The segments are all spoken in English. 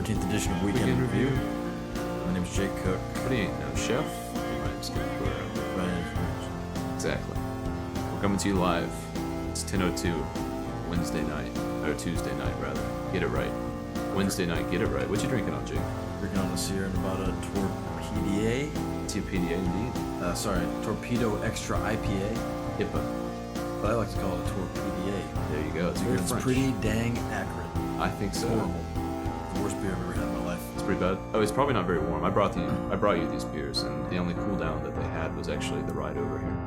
13th edition of Weekend Review. My name's Jake Cook. What do you know, chef? Ryan's Exactly. We're coming to you live. It's 10:02, Wednesday night, or Tuesday night rather. Get it right. Wednesday night, get it right. What you drinking on, Jake? Drinking on a Sierra Nevada Torpedo. TPDA indeed. Torpedo Extra IPA. HIPAA. But I like to call it a Torpedo. There you go. It's pretty dang acrid. I think so. Horrible. The worst beer I've ever had in my life. It's pretty bad. Oh, it's probably not very warm. I brought you these beers, and the only cool down that they had was actually the ride over here.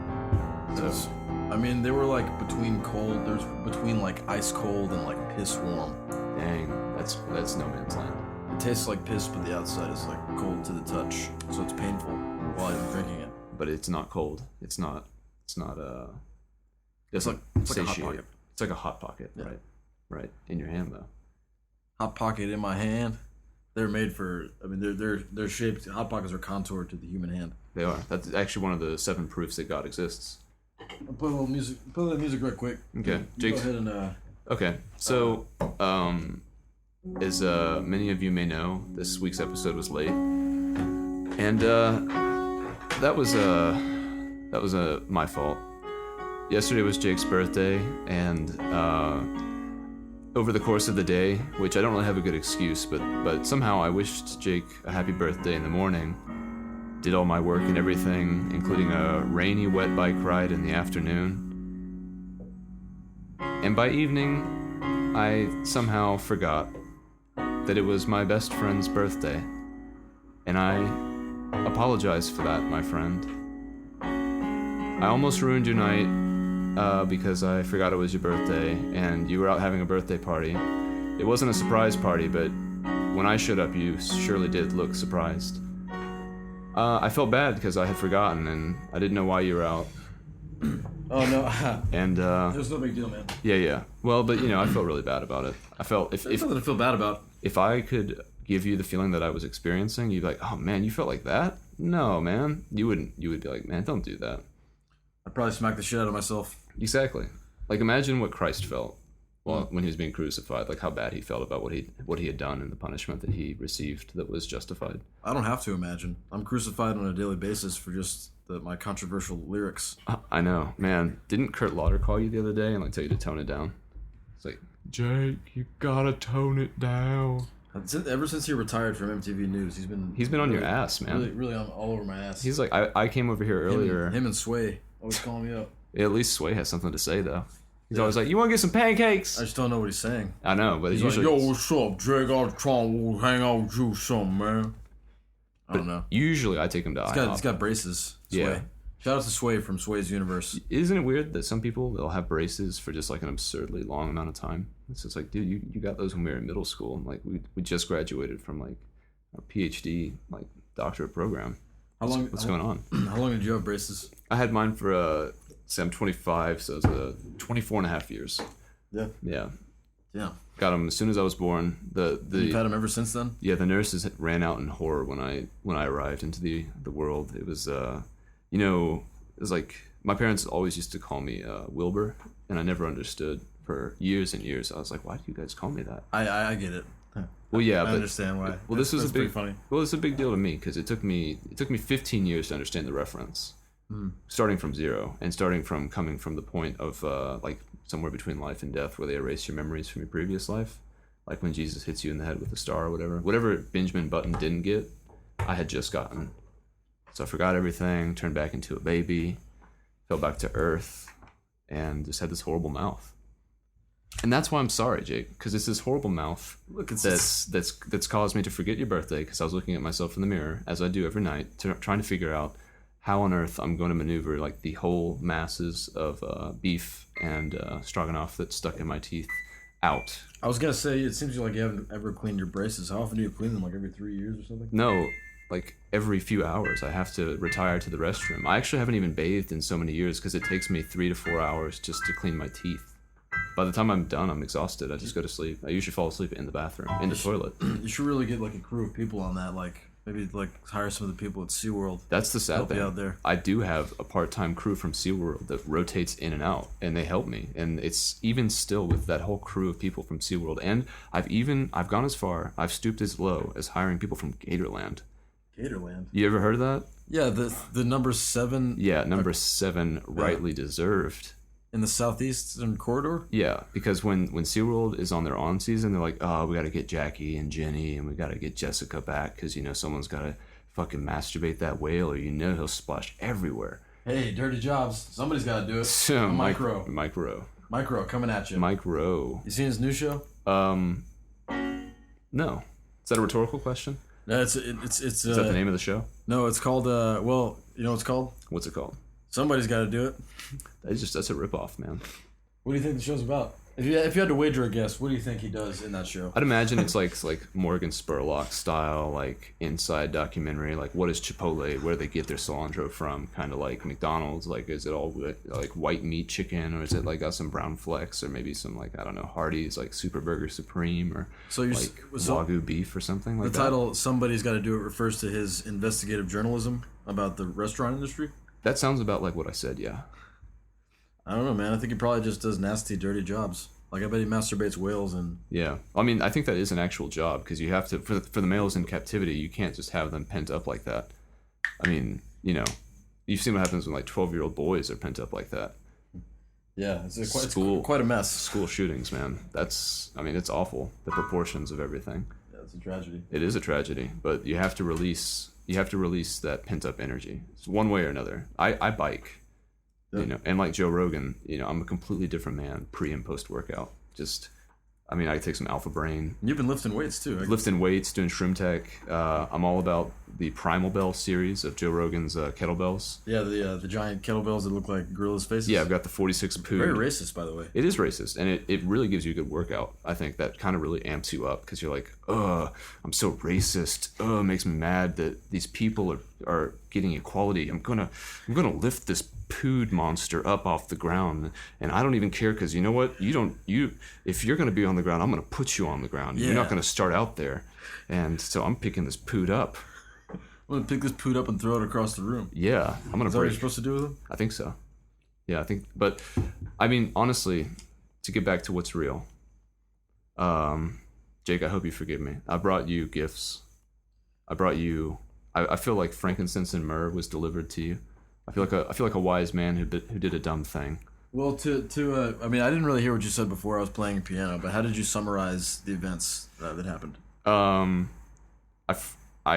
So, I mean, they were like between cold. There's between like ice cold and like piss warm. dang, that's no man's land. It tastes like piss, but the outside is like cold to the touch, so it's painful while I'm drinking it. But it's not cold. It's like a Hot Pocket. It's like a Hot Pocket, yeah. Right. In your hand though. Hot Pocket in my hand. They're made for. I mean, they're shaped. Hot Pockets are contoured to the human hand. They are. That's actually one of the 7 proofs that God exists. I'll put a little music. Put a little music right quick. Okay, Jake. Go ahead and. Okay, so as many of you may know, this week's episode was late, and that was my fault. Yesterday was Jake's birthday, and over the course of the day, which I don't really have a good excuse, but somehow I wished Jake a happy birthday in the morning, did all my work and everything, including a rainy, wet bike ride in the afternoon, and by evening, I somehow forgot that it was my best friend's birthday, and I apologize for that, my friend. I almost ruined your night, because I forgot it was your birthday, and you were out having a birthday party. It wasn't a surprise party, but when I showed up, you surely did look surprised. I felt bad because I had forgotten, and I didn't know why you were out. Oh, no. And, there's no big deal, man. Yeah. Well, but, I felt really bad about it. I felt, There's nothing to feel bad about. If I could give you the feeling that I was experiencing, you'd be like, oh, man, you felt like that? No, man. You would be like, man, don't do that. I'd probably smack the shit out of myself. Exactly. Like, imagine what Christ felt when he was being crucified, like how bad he felt about what he had done and the punishment that he received that was justified. I don't have to imagine. I'm crucified on a daily basis for just my controversial lyrics. I know, man. Didn't Kurt Lauder call you the other day and tell you to tone it down? It's like, Jake, you gotta tone it down. Ever since he retired from MTV News, he's been really, on your ass, man. Really all over my ass. He's like, I came over here earlier. Him and Sway always calling me up. At least Sway has something to say though. He's always like, you want to get some pancakes? I just don't know what he's saying. I know, but he's usually like, yo, what's up, Drake? I was trying to hang out with you something, man. I don't know. Usually I take him to IHOP. He's got braces, Sway. Yeah. Shout out to Sway from Sway's Universe. Isn't it weird that some people, they'll have braces for just like an absurdly long amount of time? It's just like, dude, you got those when we were in middle school. Like we just graduated from like our PhD, like doctorate program. What's going on? How long did you have braces? I had mine for say I'm 25, so it's 24 and a half years. Yeah. Got them as soon as I was born. You've had them ever since then? Yeah, the nurses ran out in horror when I arrived into the world. It was it was like my parents always used to call me Wilbur, and I never understood for years and years. I was like, why do you guys call me that? I get it. Well, yeah, I understand why. Well, this was pretty funny. Well, it's a big deal to me because it took me 15 years to understand the reference. Starting from zero and starting from coming from the point of like somewhere between life and death where they erase your memories from your previous life, like when Jesus hits you in the head with a star or whatever Benjamin Button didn't get, I had just gotten. So I forgot everything, turned back into a baby, fell back to earth, and just had this horrible mouth. And that's why I'm sorry, Jake, because it's this horrible mouth that's caused me to forget your birthday because I was looking at myself in the mirror, as I do every night, trying to figure out how on earth I'm going to maneuver like the whole masses of beef and stroganoff that's stuck in my teeth out. I was going to say, it seems like you haven't ever cleaned your braces. How often do you clean them? Like every 3 years or something? No, like every few hours I have to retire to the restroom. I actually haven't even bathed in so many years because it takes me 3 to 4 hours just to clean my teeth. By the time I'm done, I'm exhausted. I just go to sleep. I usually fall asleep in the bathroom, in the toilet. You should really get like a crew of people on that, like Maybe like hire some of the people at SeaWorld. That's the sad Help thing. you out there. I do have a part-time crew from SeaWorld that rotates in and out, and they help me. And it's even still with that whole crew of people from SeaWorld. And I've gone as far, I've stooped as low as hiring people from Gatorland. Gatorland. You ever heard of that? Yeah, the number 7. Yeah, number 7, rightly deserved. In the southeastern corridor? Yeah, because when SeaWorld is on their on season, they're like, oh, we got to get Jackie and Jenny, and we got to get Jessica back because, someone's got to fucking masturbate that whale, or he'll splash everywhere. Hey, dirty jobs. Somebody's got to do it. So, Mike Rowe. Mike Rowe. Mike Rowe coming at you. Mike Rowe. You seen his new show? No. Is that a rhetorical question? No, it's Is that the name of the show? No, it's called, well, you know what it's called? What's it called? Somebody's got to do it. That's a ripoff, man. What do you think the show's about? If you had to wager a guess, what do you think he does in that show? I'd imagine it's like Morgan Spurlock style, like inside documentary. Like, what is Chipotle? Where do they get their cilantro from? Kind of like McDonald's. Like, is it all like white meat chicken, or is it like got some brown flecks, or maybe some like, I don't know, Hardee's like Super Burger Supreme, or Wagyu beef or something like that. The title "Somebody's Got to Do It" refers to his investigative journalism about the restaurant industry. That sounds about like what I said. Yeah. I don't know, man. I think he probably just does nasty, dirty jobs. Like, I bet he masturbates whales and... Yeah. I mean, I think that is an actual job, because you have to... For the males in captivity, you can't just have them pent up like that. I mean, you've seen what happens when, like, 12-year-old boys are pent up like that. Yeah, it's quite a mess. School shootings, man. It's awful, the proportions of everything. Yeah, it's a tragedy. It is a tragedy, but you have to release that pent-up energy. It's one way or another. I bike. Yeah. And like Joe Rogan, I'm a completely different man pre and post workout. I take some Alpha Brain. You've been lifting weights too. Lifting weights, doing shroom tech. I'm all about the Primal Bell series of Joe Rogan's kettlebells. Yeah, the giant kettlebells that look like gorillas' faces. Yeah, I've got the 46 Pood. Very racist, by the way. It is racist, and it really gives you a good workout. I think that kind of really amps you up, because you're like, I'm so racist. It makes me mad that these people are getting equality. I'm gonna lift this Pood monster up off the ground, and I don't even care, because you know what? If you're gonna be on the ground, I'm gonna put you on the ground. Yeah. You're not gonna start out there, and so I'm picking this Pood up. I'm gonna pick this Pood up and throw it across the room. Yeah, I'm gonna. Is that what you're supposed to do with him? I think so. Yeah, but I mean, honestly, to get back to what's real, Jake, I hope you forgive me. I brought you gifts. I feel like frankincense and myrrh was delivered to you. I feel like a wise man who did a dumb thing. Well, I mean, I didn't really hear what you said before I was playing piano, but how did you summarize the events that happened? I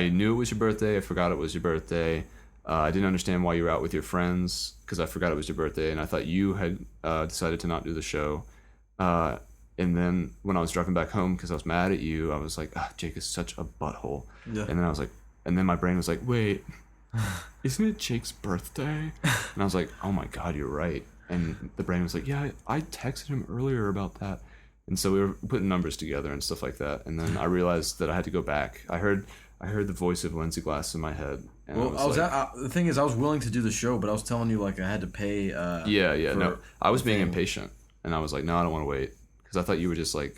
knew it was your birthday. I forgot it was your birthday. I didn't understand why you were out with your friends, because I forgot it was your birthday, and I thought you had decided to not do the show. And then when I was driving back home, because I was mad at you, I was like, Jake is such a butthole. Yeah. And then my brain was like, wait, isn't it Jake's birthday? And I was like, oh my God, you're right. And the brain was like, yeah, I texted him earlier about that. And so we were putting numbers together and stuff like that. And then I realized that I had to go back. I heard the voice of Lindsay Glass in my head. And the thing is, I was willing to do the show, but I was telling you, like, I had to pay. No, I was being impatient, and I was like, no, I don't want to wait, because I thought you were just like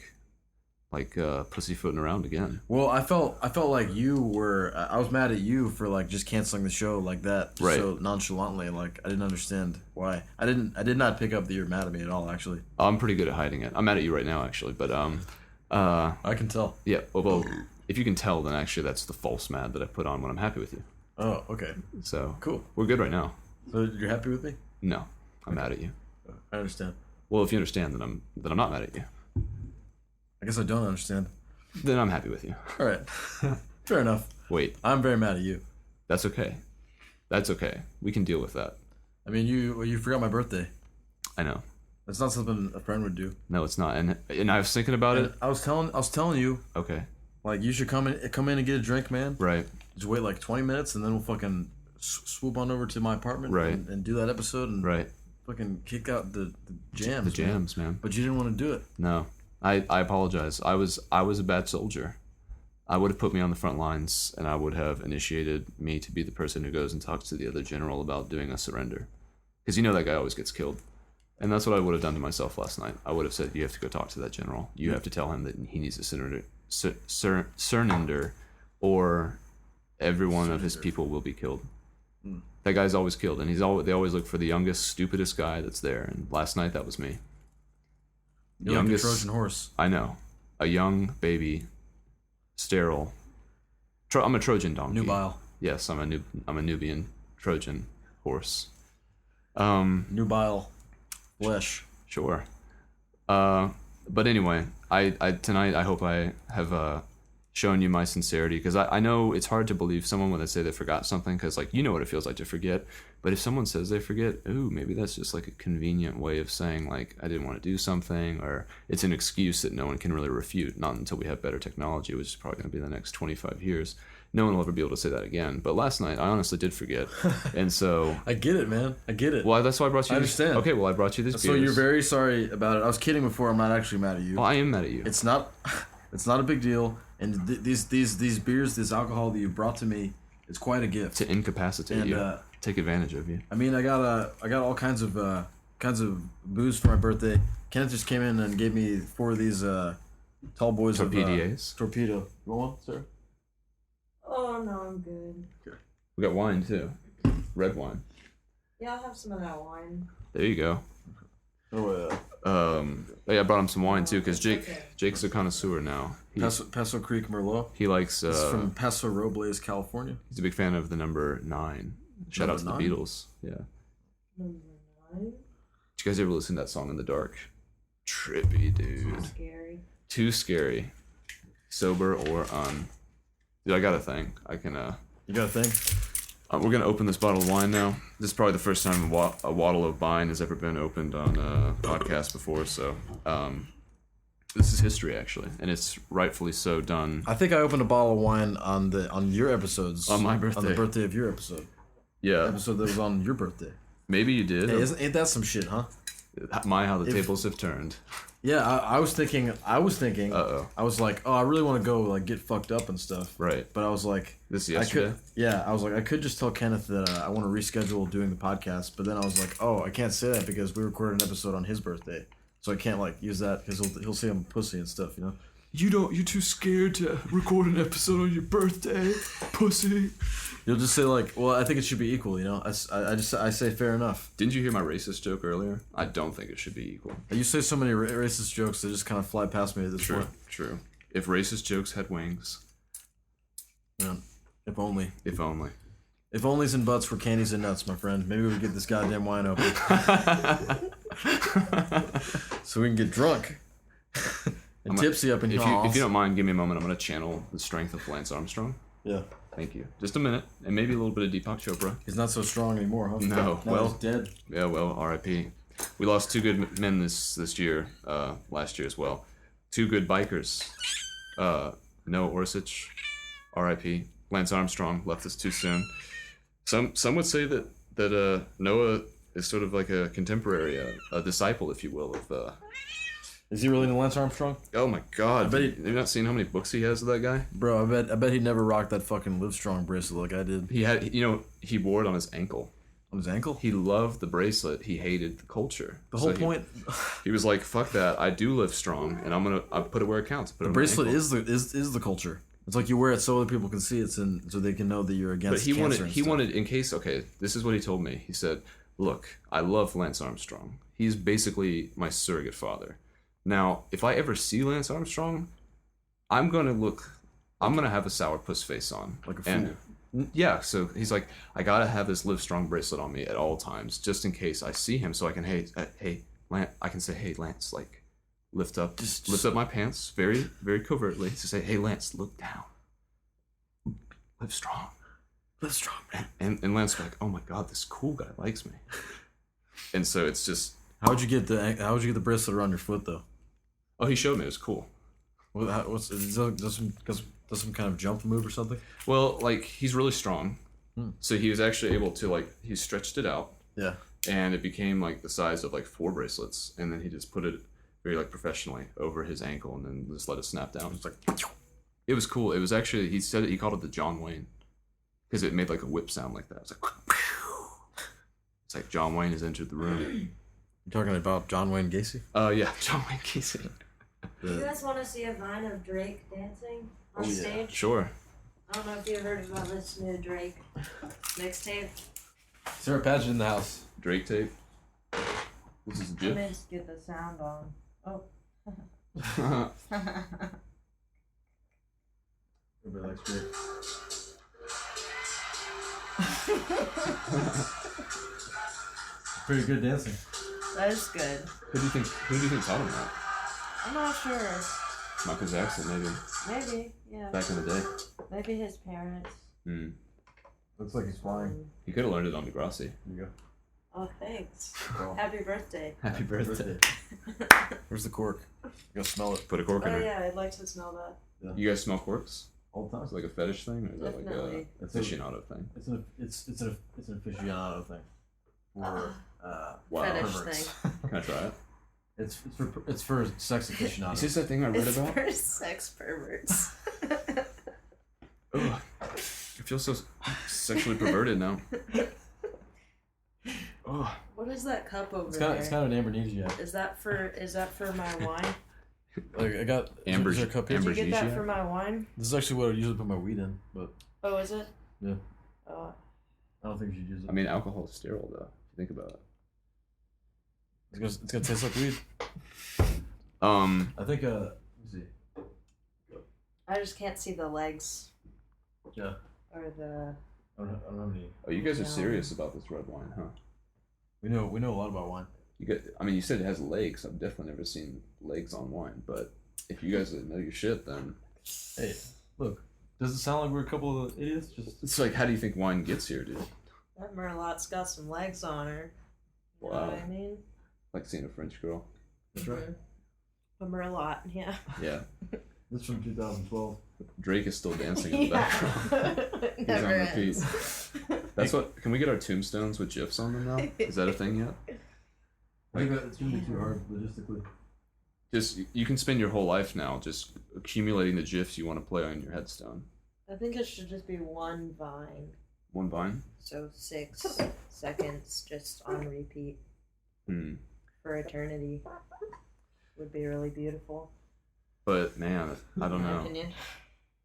pussyfooting around again. Well, I felt like you were. I was mad at you for like just canceling the show like that, right, so nonchalantly. Like, I didn't understand why. I did not pick up that you're mad at me at all. Actually, I'm pretty good at hiding it. I'm mad at you right now, actually, but I can tell. Yeah. Well, if you can tell, then actually that's the false mad that I put on when I'm happy with you. Oh, okay. So cool. We're good right now. So you're happy with me? No, I'm mad at you. I understand. Well, if you understand, then I'm not mad at you. I guess I don't understand. Then I'm happy with you. All right. Fair enough. Wait. I'm very mad at you. That's okay. That's okay. We can deal with that. I mean, you forgot my birthday. I know. That's not something a friend would do. No, it's not. And I was thinking about it. I was telling you. Okay. Like, you should come in and get a drink, man. Right. Just wait like 20 minutes, and then we'll fucking swoop on over to my apartment, right, and do that episode, and right, fucking kick out the jams. The jams, man. But you didn't want to do it. No. I apologize. I was a bad soldier. I would have put me on the front lines, and I would have initiated me to be the person who goes and talks to the other general about doing a surrender. Because you know that guy always gets killed. And that's what I would have done to myself last night. I would have said, you have to go talk to that general. You have to tell him that he needs to surrender, or every one of his people will be killed. That guy's always killed, and they always look for the youngest, stupidest guy that's there. And last night that was me. You're youngest, like a Trojan horse. I know, a young baby, sterile. I'm a Trojan donkey. Nubile. Yes, I'm a Nubian Trojan horse. Nubile flesh. Sure. But anyway, I tonight I hope I have shown you my sincerity, because I know it's hard to believe someone when they say they forgot something, because like you know what it feels like to forget. But if someone says they forget, ooh, maybe that's just like a convenient way of saying like I didn't want to do something, or it's an excuse that no one can really refute. Not until we have better technology, which is probably going to be the next 25 years. No one will ever be able to say that again. But last night, I honestly did forget. And so... I get it, man. I get it. Well, that's why I brought you I understand. Okay, well, I brought you this beer. So you're very sorry about it. I was kidding before. I'm not actually mad at you. Well, I am mad at you. It's not a big deal. And these beers, this alcohol that you brought to me, is quite a gift. To incapacitate you. Take advantage of you. I mean, I got all kinds of booze for my birthday. Kenneth just came in and gave me 4 of these tall boys Torpedoes. Torpedo. You want one, sir? Oh, no, I'm good. We got wine, too. Red wine. Yeah, I'll have some of that wine. There you go. Yeah, I brought him some wine, too, because Jake's a connoisseur now. Paso Creek Merlot. He likes... It's from Paso Robles, California. He's a big fan of the number 9. Shout out to the Beatles. Yeah. Number 9? Did you guys ever listen to that song In the Dark? Trippy, dude. Too scary. Too scary. Sober or Dude, I got a thing. I can, You got a thing? We're gonna open this bottle of wine now. This is probably the first time a bottle of wine has ever been opened on a podcast before, so, this is history, actually, and it's rightfully so done. I think I opened a bottle of wine on your episodes. On my birthday. On the birthday of your episode. Yeah. Episode that was on your birthday. Maybe you did. Hey, ain't that some shit, huh? How the tables have turned. Yeah, I was thinking. Uh-oh. I was like, oh, I really want to go like get fucked up and stuff. Right. But I was like, this yesterday. I was like, I could just tell Kenneth that I want to reschedule doing the podcast. But then I was like, oh, I can't say that because we recorded an episode on his birthday, so I can't like use that because he'll say I'm a pussy and stuff, you know. You're too scared to record an episode on your birthday, pussy. You'll just say like, well, I think it should be equal, you know. I say fair enough. Didn't you hear my racist joke earlier? I don't think it should be equal. You say so many racist jokes that just kind of fly past me at this point. True. If racist jokes had wings. Yeah. If only. If only. If onlys and butts were candies and nuts, my friend. Maybe we would get this goddamn wine open. So we can get drunk. And tipsy up in here. If you don't mind, give me a moment. I'm going to channel the strength of Lance Armstrong. Yeah. Thank you. Just a minute. And maybe a little bit of Deepak Chopra. He's not so strong anymore, huh? No. Well, he's dead. Yeah, well, R.I.P. We lost 2 good men this year, last year as well. 2 good bikers. Noah Orsic, R.I.P. Lance Armstrong left us too soon. Some would say that Noah is sort of like a contemporary, a disciple, if you will, of... Is he really into Lance Armstrong? Oh my God! Have you not seen how many books he has of that guy? Bro, I bet he never rocked that fucking Livestrong bracelet like I did. He had, he wore it on his ankle. On his ankle? He loved the bracelet. He hated the culture. The whole point. He was like, "Fuck that! I do live strong, and I put it where it counts." The bracelet is the culture. It's like you wear it so other people can see it, so they can know that you're against. But he wanted in case. Okay, this is what he told me. He said, "Look, I love Lance Armstrong. He's basically my surrogate father. Now, if I ever see Lance Armstrong, I'm gonna have a sourpuss face on, like a fool." Yeah, so he's like, I gotta have this Livestrong bracelet on me at all times, just in case I see him, so I can Lance, I can say, hey Lance, like, lift up my pants very, very covertly to say, hey Lance, look down, live strong, man. And Lance was like, oh my God, this cool guy likes me, and so it's just. How'd you get the bracelet around your foot though? Oh, he showed me. It was cool. Does some kind of jump move or something? Well, like, he's really strong. So he was actually able to, he stretched it out. Yeah. And it became, the size of, 4 bracelets. And then he just put it very, professionally over his ankle and then just let it snap down. It was cool. It was actually, he called it the John Wayne. Because it made, a whip sound like that. It was like, it's like John Wayne has entered the room. You talking about John Wayne Gacy? Yeah, John Wayne Gacy. Do you guys want to see a vine of Drake dancing on stage? Sure. I don't know if you heard about this new Drake mixtape. Sarah Padgett in the house. Drake tape. This is a Let GIF. me just get the sound on. Oh. Everybody likes Drake. Pretty good dancing. That is good. Who do you think taught him that? I'm not sure. Michael Jackson, maybe. Maybe, yeah. Back in the day. Maybe his parents. Hmm. Looks like he's flying. He could have learned it on Degrassi. There you go. Oh, thanks. Well, Happy birthday. Happy birthday. Where's the cork? You gotta smell it Put a cork in Oh her. yeah, I'd like to smell that. You guys smell corks? all the time. Is it like a fetish thing, or is that like Definitely. a aficionado thing? It's an aficionado thing. For Wow. Fetish perverts. thing. Can I try it? It's for sex aficionados. Is this that thing I read It's about? for sex perverts. Ugh. I feel so sexually perverted now. Oh. What is that cup over It's there? kind of an ambrosiac. Is that for my wine? Like I got is there a cup here? Did you get that Ambrosiac? for my wine? This is actually what I usually put my weed in, but Oh, is it? yeah, Oh, I don't think you should use it. I mean, alcohol is sterile, though. If you think about it. it's gonna taste like weed. I think let me see. I just can't see the legs Yeah, or the. I don't have any. Oh, you guys are Yeah. serious about this red wine, huh? We know a lot about wine. I mean, you said it has legs. I've definitely never seen legs on wine. But if you guys know your shit, then Hey, look, does it sound like we're a couple of idiots? Just it's like, how do you think wine gets here, dude? That Merlot's got some legs on her. You know Wow. what I mean? Like seeing a French girl. that's right. Mhm. A Merlot, yeah. Yeah. This from 2012. Drake is still dancing in the background. He's on Never repeat. ends. That's what. Can we get our tombstones with GIFs on them now? Is that a thing yet? I think that it's gonna be too hard logistically. Just you can spend your whole life now just accumulating the GIFs you want to play on your headstone. I think it should just be one vine. One vine. So 6 seconds just on repeat for eternity would be really beautiful. But man, I don't in my know. opinion.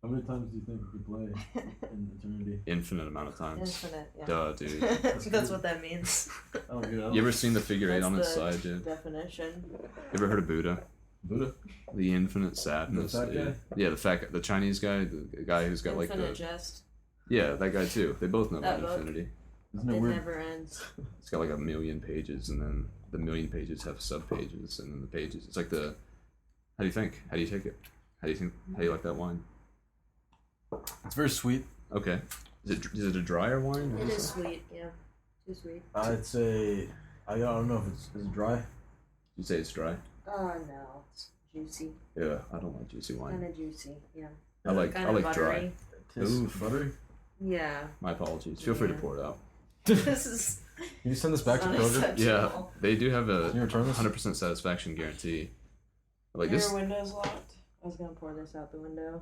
How many times do you think we could play in eternity? Infinite amount of times. Infinite, yeah. Duh, dude. That's what that means. I don't get it. You ever seen the figure eight That's on its the side, dude? definition. You ever heard of Buddha? Buddha? The infinite sadness. The fat dude. guy? Yeah, the Chinese guy, the guy who's got Infinite like the jest. yeah, that guy too. They both know That about book. infinity. Isn't it It weird? never ends. It's got like 1,000,000 pages, and then the 1,000,000 pages have sub pages, and then the pages. It's like the. How do you think? How do you take it? How do you like that wine? It's very sweet. Okay. Is it a drier wine? What It is is it? sweet, yeah. Too sweet. I'd say I don't know if is it dry. You say it's dry? Oh no, it's juicy. Yeah, I don't like juicy wine. Kind of juicy, yeah. I like Kind I of like buttery. dry. It tastes Ooh. buttery. Yeah. My apologies. Feel free to Yeah. pour it out. This is Can you send this back to Kroger? unacceptable. Yeah, they do have a Can you return this? 100% satisfaction guarantee. Like Your this, window's locked. I was gonna pour this out the window.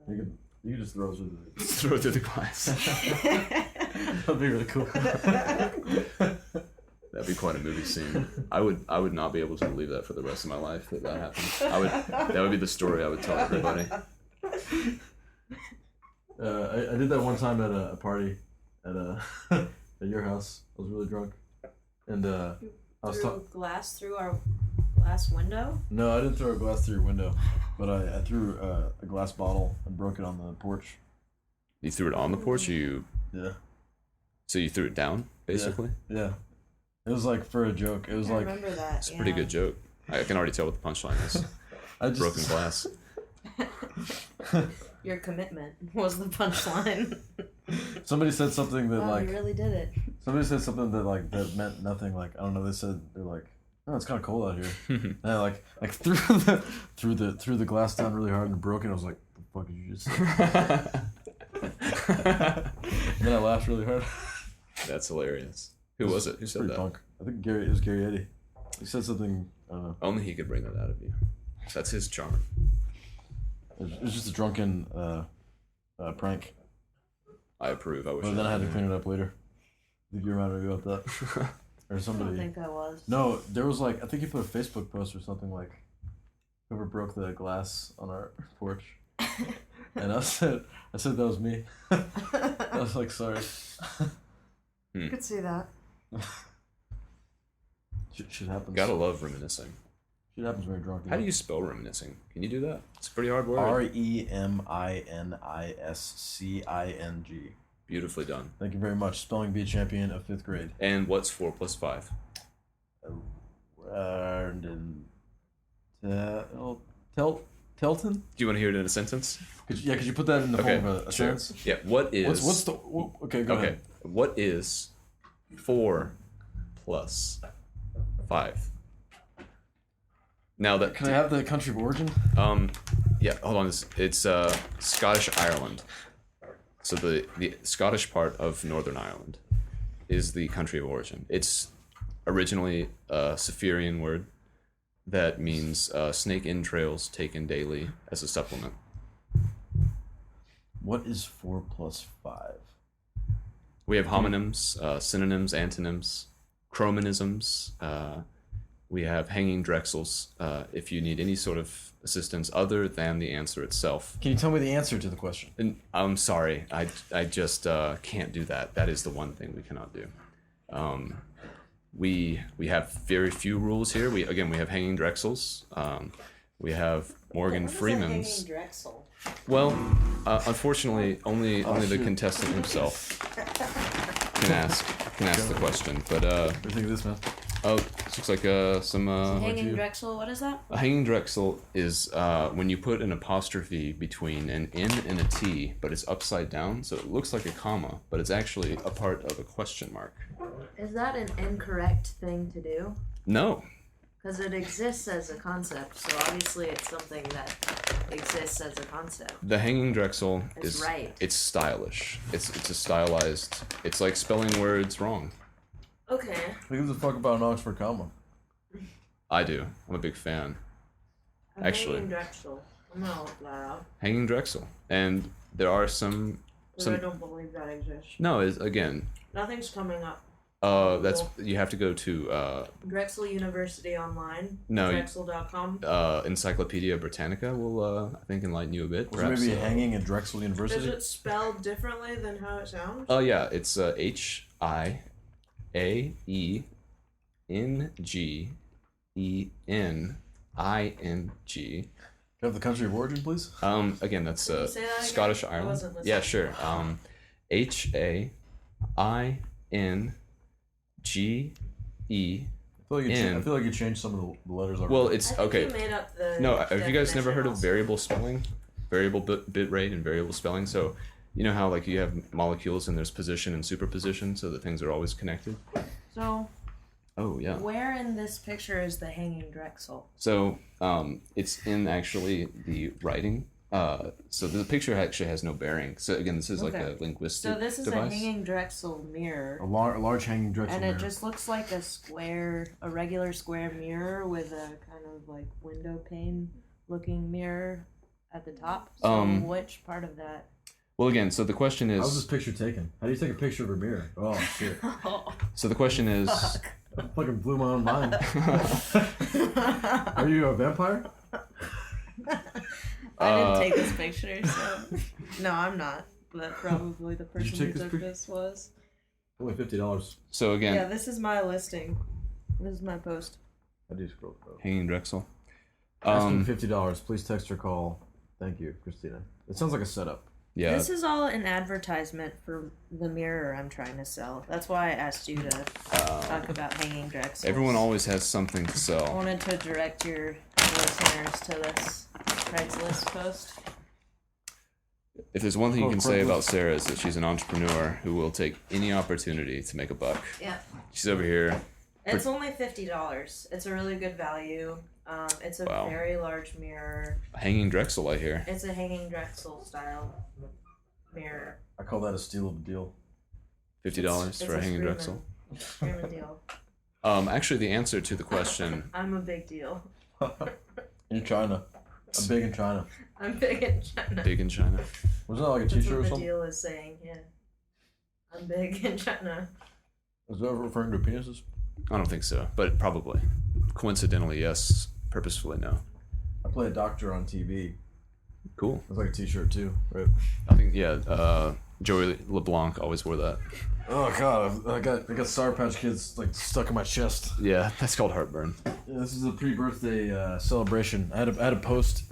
You can just throw it through the. throw it through the glass. That'd be really cool. That'd be quite a movie scene. I would not be able to believe that for the rest of my life that happened. That would be the story I would tell everybody. I did that one time at a party at at your house. I was really drunk, and I was Threw glass through our glass window. No, I didn't throw a glass through your window, but I threw a glass bottle and broke it on the porch. You threw it on the porch, or you? Yeah. So you threw it down, basically. Yeah. It was like for a joke. It was I like remember that. It's a pretty good joke. I can already tell what the punchline is. I just Broken glass. Your commitment was the punchline. Somebody said something that Oh, like you really did it. somebody said something that like that meant nothing. Like I don't know. They're like, oh, it's kind of cold out here. And I like threw the glass down really hard and broke it. I was like, the fuck did you just say? And then I laughed really hard. That's hilarious. Who was it? Who said Pretty that? punk. I think it was Gary Eddy. He said something. I don't know. Only he could bring that out of you. That's his charm. It was just a drunken prank. I approve. I wish. But then I had to clean it up later. I think you reminded me about that. Or I don't somebody. think I was. No, there was like I think he put a Facebook post or something like, whoever broke the glass on our porch. And I said that was me. I was like, sorry. I could see that. Shit happens. Gotta love reminiscing. Shit happens when you're drunk. How do you spell reminiscing? Can you do that? It's a pretty hard word. REMINISCING. Beautifully done. Thank you very much. Spelling bee champion of 5th grade. And what's 4 plus 5? Telton? Do you want to hear it in a sentence? Could you put that in the form of a sentence? Yeah. What is? What's the? Okay, go ahead. What is 4 plus 5? Now that Can I have the country of origin? Yeah. Hold on. It's Scottish Ireland. So the Scottish part of Northern Ireland is the country of origin. It's originally a Suferian word that means snake entrails taken daily as a supplement. What is 4 plus 5? We have homonyms, synonyms, antonyms, chromonisms. We have hanging Drexels if you need any sort of assistance other than the answer itself. Can you tell me the answer to the question? And I'm sorry, I just can't do that. That is the one thing we cannot do. We have very few rules here. We have hanging Drexels. We have Morgan Freeman's. Hanging Drexel? Well, unfortunately, only the contestant himself can ask the question. But What do you think of this, man? oh, this looks like some. Hanging Drexel, what is that? A hanging Drexel is when you put an apostrophe between an N and a T, but it's upside down, so it looks like a comma, but it's actually a part of a question mark. Is that an incorrect thing to do? No. Because it exists as a concept, so obviously it's something that exists as a concept. The hanging Drexel It's is right. It's stylish. It's a stylized. It's like spelling words wrong. Okay. Who gives a fuck about an Oxford comma? I do. I'm a big fan. Actually. Hanging Drexel. I'm gonna look that up. Hanging Drexel, and there are some. I don't believe that exists. No, is again. Nothing's coming up. That's you have to go to Drexel University Online. No, Drexel.com. Encyclopedia Britannica will I think enlighten you a bit. Was Perhaps, maybe hanging at Drexel Is University? it spelled differently than how it sounds? Oh yeah, it's HIAENGENING. Can I have the country of origin, please? Again, that's Can you say that again? Scottish I Ireland. wasn't listening. Yeah, sure. HAINGE. I feel like you changed some of the letters already. Well, it's I think okay. You made up the No, have you guys never heard of definition variable spelling? Variable bit rate and variable spelling. So, you know how like you have molecules and there's position and superposition, so that things are always connected. So, Oh yeah. where in this picture is the hanging Drexel? So, it's in actually the writing. So the picture actually has no bearing. So again, this is like Okay. a linguistic So this is device. a hanging Drexel mirror. a large hanging Drexel And mirror. it just looks like a regular square mirror with a kind of like window pane looking mirror at the top. So which part of that? Well, again, so the question How was is. this picture taken? How do you take a picture of a mirror? Oh shit! So the question is. I fucking blew my own mind. Are you a vampire? I didn't take this picture, so no, I'm not. But probably the you person take who this took picture? this was. Only $50. So again, Yeah, this is my listing. This is my post. I do scroll through. hanging Drexel. Asking $50. Please text or call. Thank you, Christina. It sounds like a setup. Yeah. This is all an advertisement for the mirror I'm trying to sell. That's why I asked you to talk about hanging Drexels. Everyone always has something to I sell. wanted to direct your listeners to this Craigslist post. If there's one thing you Oh, can say Craigslist. about Sarah is that she's an entrepreneur who will take any opportunity to make a buck. Yeah. She's over here. It's only $50. It's a really good value. It's a Wow. very large mirror. Hanging Drexel, I hear. It's a hanging Drexel style mirror. I call that a steal of a deal. $50 It's for a hanging screaming- Drexel. Screaming deal. Actually, the answer to the question. I'm a big deal. In China. I'm big in China. I'm big in China. Big in China. Wasn't that like a That's t-shirt or what the something? deal is saying, yeah. I'm big in China. Was that referring to penises? I don't think so, but probably. Coincidentally, yes. Purposefully, no. I play a doctor on TV, Cool. It's like a t-shirt too, right? I think Joey LeBlanc always wore that. Oh god, I got Sour Patch Kids like stuck in my chest. Yeah, that's called heartburn. Yeah, this is a pre-birthday celebration. I had a post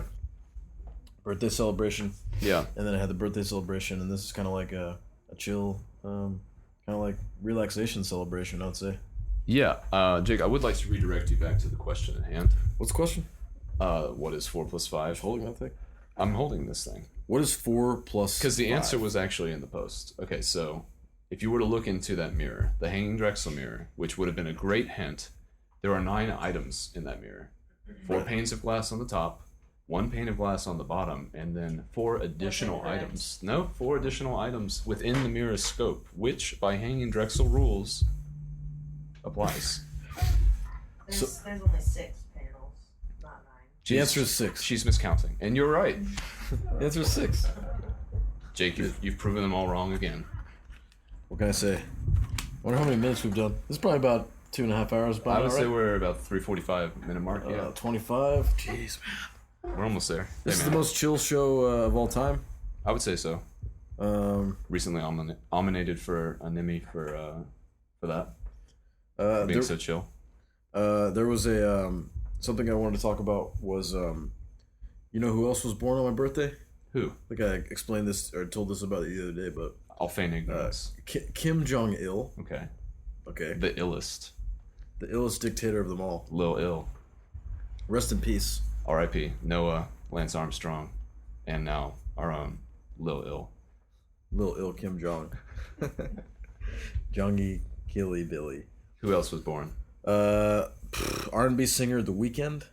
birthday celebration. Yeah. And then I had the birthday celebration, and this is kind of like a chill, kind of like relaxation celebration, I would say. Yeah, Jake, I would like to redirect you back to the question at hand. What's the question? What is 4 + 5? Holding that thing. I'm holding this thing. What is 4 plus? Because the answer was actually in the post. Okay, so if you were to look into that mirror, the hanging Drexel mirror, which would have been a great hint, there are 9 items in that mirror. 4 panes of glass on the top, 1 pane of glass on the bottom, and then 4 additional items. No, 4 additional items within the mirror's scope, which, by hanging Drexel rules, applies. There's only 6 panels, not 9. The answer is 6. She's miscounting, and you're right. The answer is 6. Jake, you've proven them all wrong again. What can I say? I wonder how many minutes we've done. This is probably about 2.5 hours. I would say we're about 3:45 minute mark. Yeah, 25. Jeez, man. We're almost there. This is the most chill show of all time. I would say so. Recently nominated for an Emmy for that. Being so chill. There was a something I wanted to talk about was you know who else was born on my birthday? Who? I think I explained this or told this about it the other day, but I'll feign ignorance. Kim Jong-il. Okay. Okay. The illest. The illest dictator of them all. Lil Ill. Rest in peace. R.I.P. Noah, Lance Armstrong, and now our own Lil Ill. Lil Ill Kim Jong. Jongy Killy Billy. Who else was born? R&B singer The Weeknd.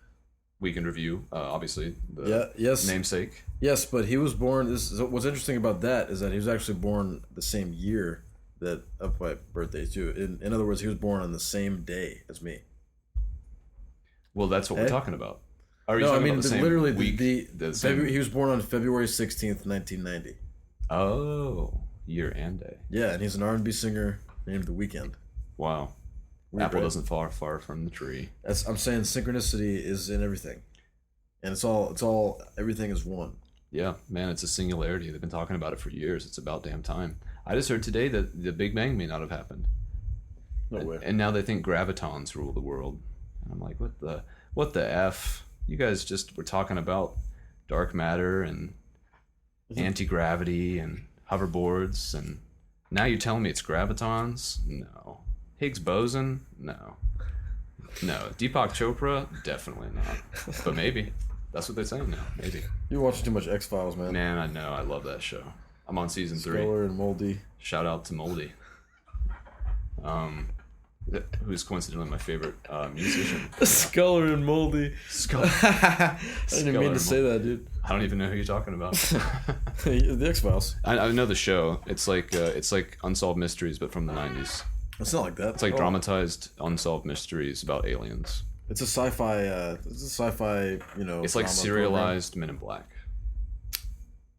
Weekend Review, obviously. Namesake. Yes, but he was born. What's interesting about that is that he was actually born the same year that of my birthday too. In other words, he was born on the same day as me. Well, that's what we're talking about. Are you no, I talking mean about the same literally week? he was born on February 16th, 1990. Oh, year and day. Yeah, and he's an R&B singer named The Weeknd. Wow. Apple doesn't fall far from the tree. I'm saying synchronicity is in everything, and it's all everything is one. Yeah, man, it's a singularity. They've been talking about it for years. It's about damn time. I just heard today that the Big Bang may not have happened. No way. And now they think gravitons rule the world. And I'm like, what the F? You guys just were talking about dark matter and anti-gravity and hoverboards, and now you're telling me it's gravitons? No. Higgs boson? No. Deepak Chopra? Definitely not. But maybe. That's what they're saying now. Maybe. You're watching too much X-Files, man. Man, I know. I love that show. I'm on season 3. Sculler and Moldy. Shout out to Moldy. Who's coincidentally my favorite musician. Sculler and Moldy. Sculler. I didn't even mean to say that, dude. I don't even know who you're talking about. The X-Files. I know the show. It's like Unsolved Mysteries, but from the 90s. It's not like that. It's like dramatized unsolved mysteries about aliens. It's a sci-fi. You know. It's like serialized program. Men in Black.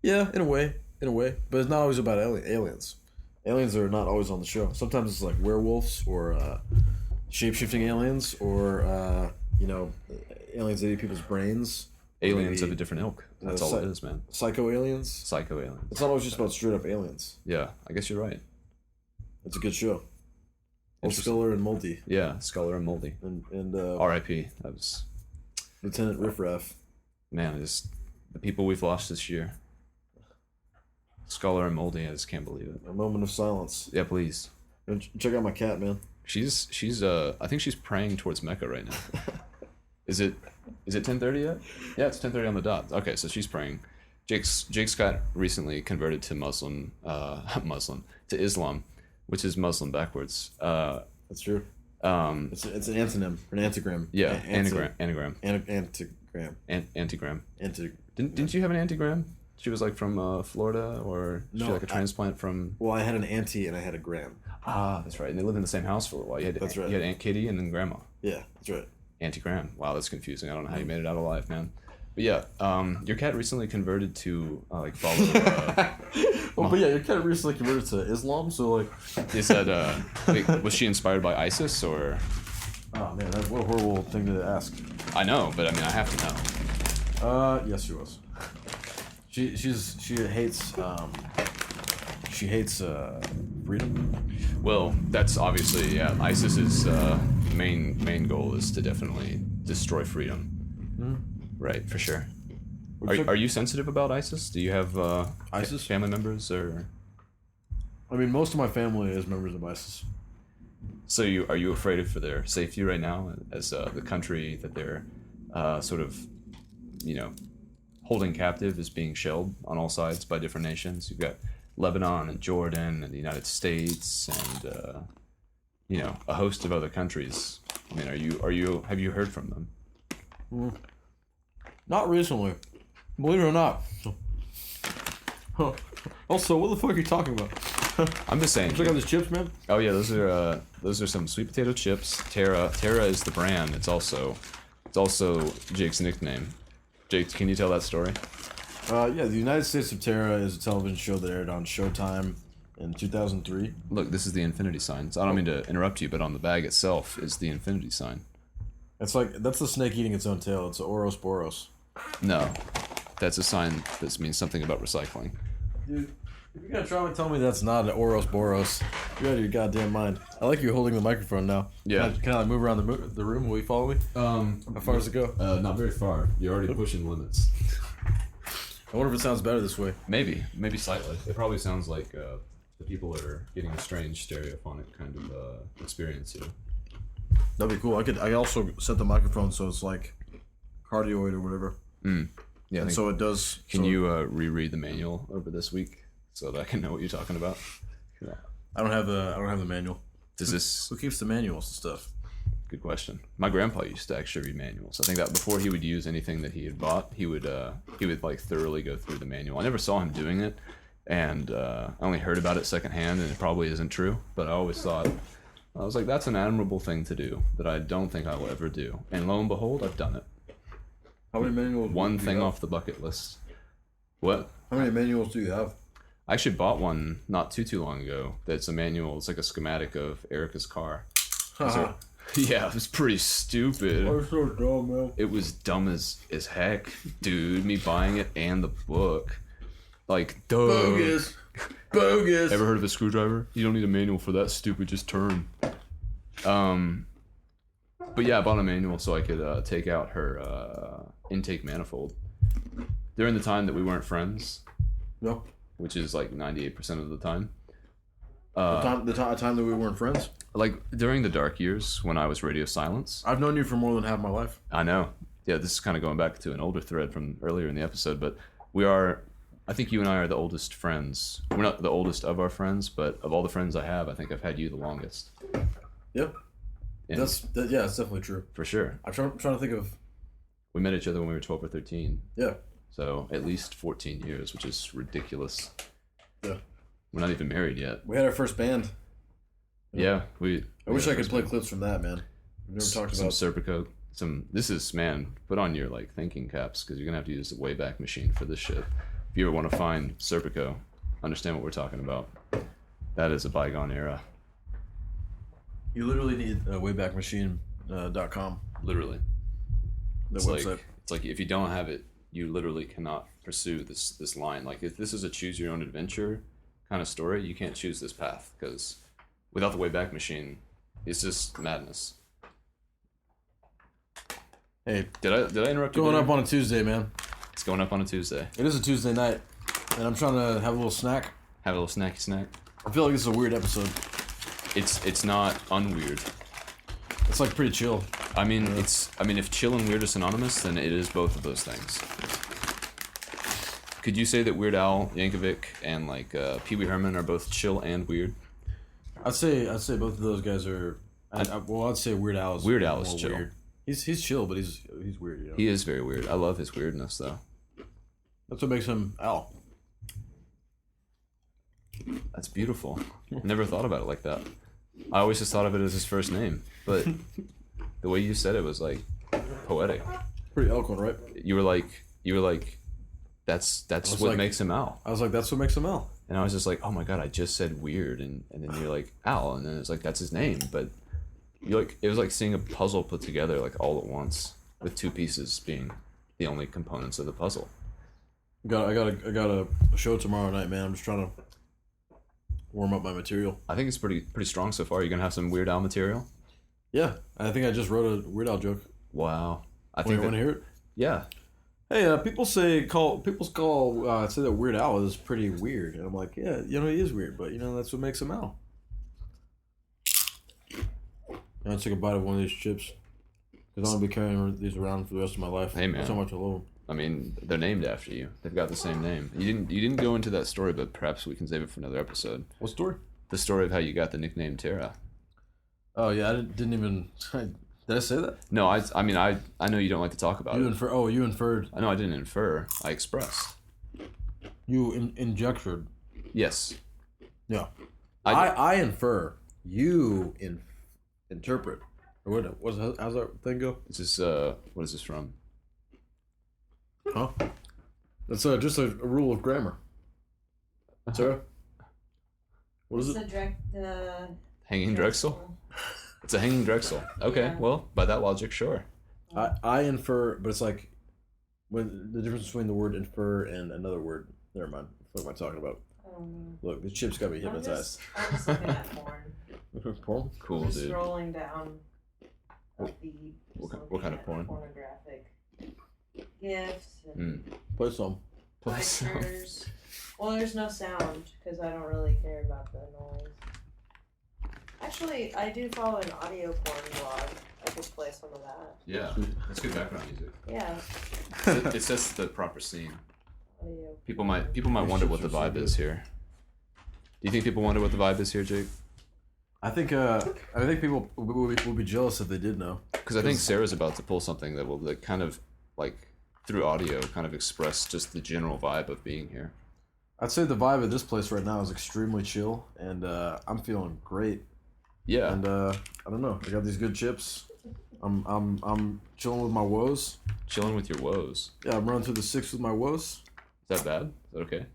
Yeah, in a way, but it's not always about aliens. Aliens are not always on the show. Sometimes it's like werewolves or shape-shifting aliens or aliens that eat people's brains. Aliens of a different ilk. That's all it is, man. Psycho aliens. Psycho aliens. It's not always just about straight up aliens. Yeah, I guess you're right. It's a good show. Sculler and Moldy. Yeah, Sculler and Moldy. And R.I.P. That was Lieutenant Riffraff. Man, it's the people we've lost this year. Sculler and Moldy, I just can't believe it. A moment of silence. Yeah, please. Check out my cat, man. She's I think she's praying towards Mecca right now. Is it 10:30 yet? Yeah, it's 10:30 on the dot. Okay, so she's praying. Jake Scott recently converted to to Islam, which is Muslim backwards. That's true. It's an antonym, or an antigram. Yeah, anagram. Antigram. Didn't you have an antigram? She was like from Florida, or she like a transplant from. Well, I had an auntie and I had a gram. Ah, that's right. And they lived in the same house for a while. That's right. You had Aunt Kitty and then Grandma. Yeah, that's right. Auntie Graham. Wow, that's confusing. I don't know how you made it out alive, man. But yeah, your cat recently converted to follow. But yeah, your cat recently converted to Islam. So like, is that was she inspired by ISIS or? Oh man, what a horrible thing to ask. I know, but I mean, I have to know. Yes, she was. She hates freedom. Well, that's obviously ISIS's main goal is to definitely destroy freedom. Right, for sure. Are you sensitive about ISIS? Do you have ISIS family members or? I mean, most of my family is members of ISIS. So are you afraid for their safety right now, as the country that they're sort of, holding captive is being shelled on all sides by different nations? You've got Lebanon and Jordan and the United States and a host of other countries. I mean, have you heard from them? Not recently, believe it or not. Also, what the fuck are you talking about? I'm just saying. Check out these chips, man. Oh yeah, those are some sweet potato chips. Terra is the brand. It's also Jake's nickname. Jake, can you tell that story? Yeah, the United States of Terra is a television show that aired on Showtime in 2003. Look, this is the infinity sign. So I don't mean to interrupt you, but on the bag itself is the infinity sign. It's like, that's the snake eating its own tail. It's Ouroboros. No, that's a sign that means something about recycling. Dude, if you're gonna try to tell me that's not an Ouroboros, you're out of your goddamn mind. I like you holding the microphone now. Yeah. Can I move around the room? Will you follow me? How far does it go? Not very far. You're already pushing limits. I wonder if it sounds better this way. Maybe slightly. It probably sounds like the people are getting a strange stereophonic kind of experience here. That'd be cool. I also set the microphone so it's like cardioid or whatever. Yeah. And so it does. Can you reread the manual over this week so that I can know what you're talking about? Yeah. I don't have the manual. Who keeps the manuals and stuff? Good question. My grandpa used to actually read manuals. I think that before he would use anything that he had bought, he would like thoroughly go through the manual. I never saw him doing it, and I only heard about it secondhand, and it probably isn't true. But I always thought, I was like, that's an admirable thing to do that I don't think I will ever do. And lo and behold, I've done it. How many manuals? One thing off the bucket list. What? How many manuals do you have? I actually bought one not too long ago. That's a manual. It's like a schematic of Erica's car. Yeah, it was pretty stupid. That was so dumb, man. It was dumb as heck, dude. Me buying it and the book. Like, duh. Bogus. Ever heard of a screwdriver? You don't need a manual for that, stupid. Just turn. But yeah, I bought a manual so I could take out her intake manifold. During the time that we weren't friends. No. Which is like 98% of the time. The time that we weren't friends? Like, during the dark years when I was radio silence. I've known you for more than half my life. I know. Yeah, this is kind of going back to an older thread from earlier in the episode, but I think you and I are the oldest friends. We're not the oldest of our friends, but of all the friends I have, I think I've had you the longest. Yep. That's definitely true. For sure. I'm trying to think of... We met each other when we were 12 or 13. Yeah. So at least 14 years, which is ridiculous. Yeah. We're not even married yet. We had our first band. Yeah, I wish I could play clips from that, man. We've never talked about some Serpico. Put on your like thinking caps because you're gonna have to use the Wayback Machine for this shit. If you ever want to find Serpico, understand what we're talking about. That is a bygone era. You literally need waybackmachine.com. Literally. The website. It's like if you don't have it, you literally cannot pursue this line. Like if this is a choose your own adventure kind of story, you can't choose this path because without the Wayback Machine, it's just madness. Hey, did I interrupt you? Going up on a Tuesday, man. It's going up on a Tuesday. It is a Tuesday night, and I'm trying to have a little snack. Have a little snacky snack. I feel like this is a weird episode. It's not unweird. It's like pretty chill. I mean, if chill and weird are synonymous, then it is both of those things. Could you say that Weird Al Yankovic and like Pee Wee Herman are both chill and weird? I'd say both of those guys are. I'd say Weird Al is chill. Weird. He's chill, but he's weird. You know? He is very weird. I love his weirdness, though. That's what makes him Al. That's beautiful. Never thought about it like that. I always just thought of it as his first name, but the way you said it was like poetic. Pretty eloquent, right? You were like, that's what makes him Al. I was like, that's what makes him Al. And I was just like, oh my god, I just said weird, and then you're like Al, and then it's like that's his name, but it was like seeing a puzzle put together like all at once with two pieces being the only components of the puzzle. I got a show tomorrow night, man. I'm just trying to warm up my material. I think it's pretty strong so far. You're gonna have some Weird Al material. Yeah, I think I just wrote a Weird Al joke. Wow. I Want think to hear it? Yeah. Hey, people say that Weird Al is pretty weird, and I'm like, yeah, he is weird, but that's what makes him Al. I took a bite of one of these chips because I'm gonna be carrying these around for the rest of my life. Hey, man. That's how much I love them. I mean, they're named after you. They've got the same name. You didn't go into that story, but perhaps we can save it for another episode. What story? The story of how you got the nickname Terra. Oh yeah, I didn't even. Did I say that? No, I mean I know you don't like to talk about it. You inferred. I know I didn't infer. I expressed. You injected. Yes. Yeah. I infer. You interpret. Or how's that thing go? This is what is this from? Huh? That's just a rule of grammar. Sarah? What is it? The Hanging Drexel? It's a hanging Drexel. Okay, Yeah. well, by that logic, sure. I infer, but it's like when the difference between the word infer and another word. Never mind. What am I talking about? Look, the chip's got me hypnotized. I'm just looking at porn. Porn? Cool, I'm just dude. scrolling down a feed. What kind of porn? Pornographic gifts and Play some. pictures. Well, there's no sound because I don't really care about the noise. Actually, I do follow an audio porn blog. I could play some of that. Yeah, that's good background music. Yeah. It sets the proper scene. Audio. People might wonder what the vibe is here. Do you think people wonder what the vibe is here, Jake? I think people would be jealous if they did know. Because I think Sarah's about to pull something that will kind of through audio kind of express just the general vibe of being here. I'd say the vibe of this place right now is extremely chill, and I'm feeling great. Yeah. And I don't know. I got these good chips. I'm chilling with my woes. Chilling with your woes. Yeah, I'm running through the 6 with my woes. Is that bad? Is that okay?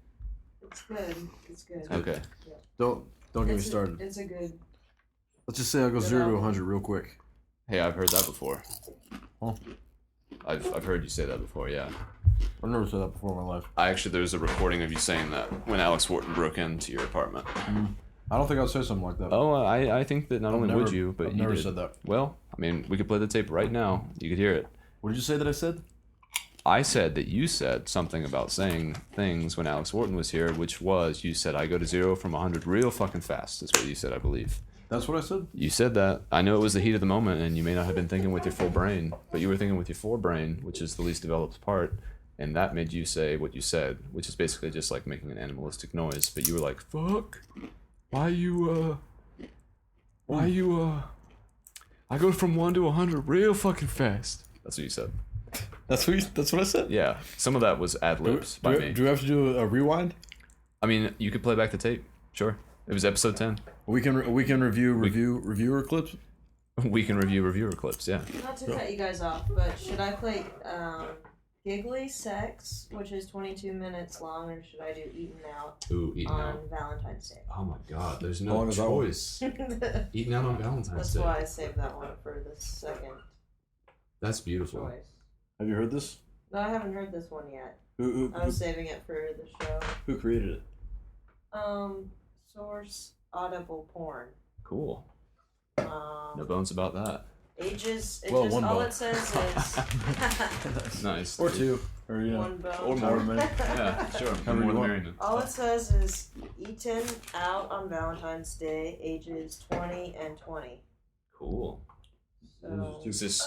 It's good. It's good. Okay. Don't get me started. It's a good. Let's just say I'll go 0 to 100 real quick. Hey, I've heard that before. Huh? I've heard you say that before, yeah. I've never said that before in my life. There's a recording of you saying that when Alex Wharton broke into your apartment. I don't think I'd say something like that. Oh, I think that not only would you, but I've you never did. said that. Well, I mean, we could play the tape right now. You could hear it. What did you say that I said? I said that you said something about saying things when Alex Wharton was here, which was, you said, I go to 0 from 100 real fucking fast. That's what you said, I believe. That's what I said? You said that. I know it was the heat of the moment, and you may not have been thinking with your full brain, but you were thinking with your forebrain, which is the least developed part, and that made you say what you said, which is basically just like making an animalistic noise, but you were like, fuck, I go from 1 to 100 real fucking fast. That's what you said. That's what I said? Yeah, some of that was ad-libs by me. Do we have to do a rewind? I mean, you could play back the tape. Sure. It was episode 10. We can review reviewer clips? We can review reviewer clips, yeah. Not to cut you guys off, but should I play Giggly Sex, which is 22 minutes long, or should I do Eaten Out Ooh, on Valentine's Day? Oh my god, there's How long no is that one? choice. Eating out on Valentine's That's Day. why I saved that one for the second That's beautiful. choice. Have you heard this? No, I haven't heard this one yet. Who I was saving it for the show. who created it? Source Audible Porn. Cool. No bones about that. Ages. Well, one all bone. it says is Nice. Or 2. Or, one bone. Or more. Yeah, sure. However More you the want. merrier. All it says is eaten out on Valentine's Day, ages 20 and 20. Cool. So Is this...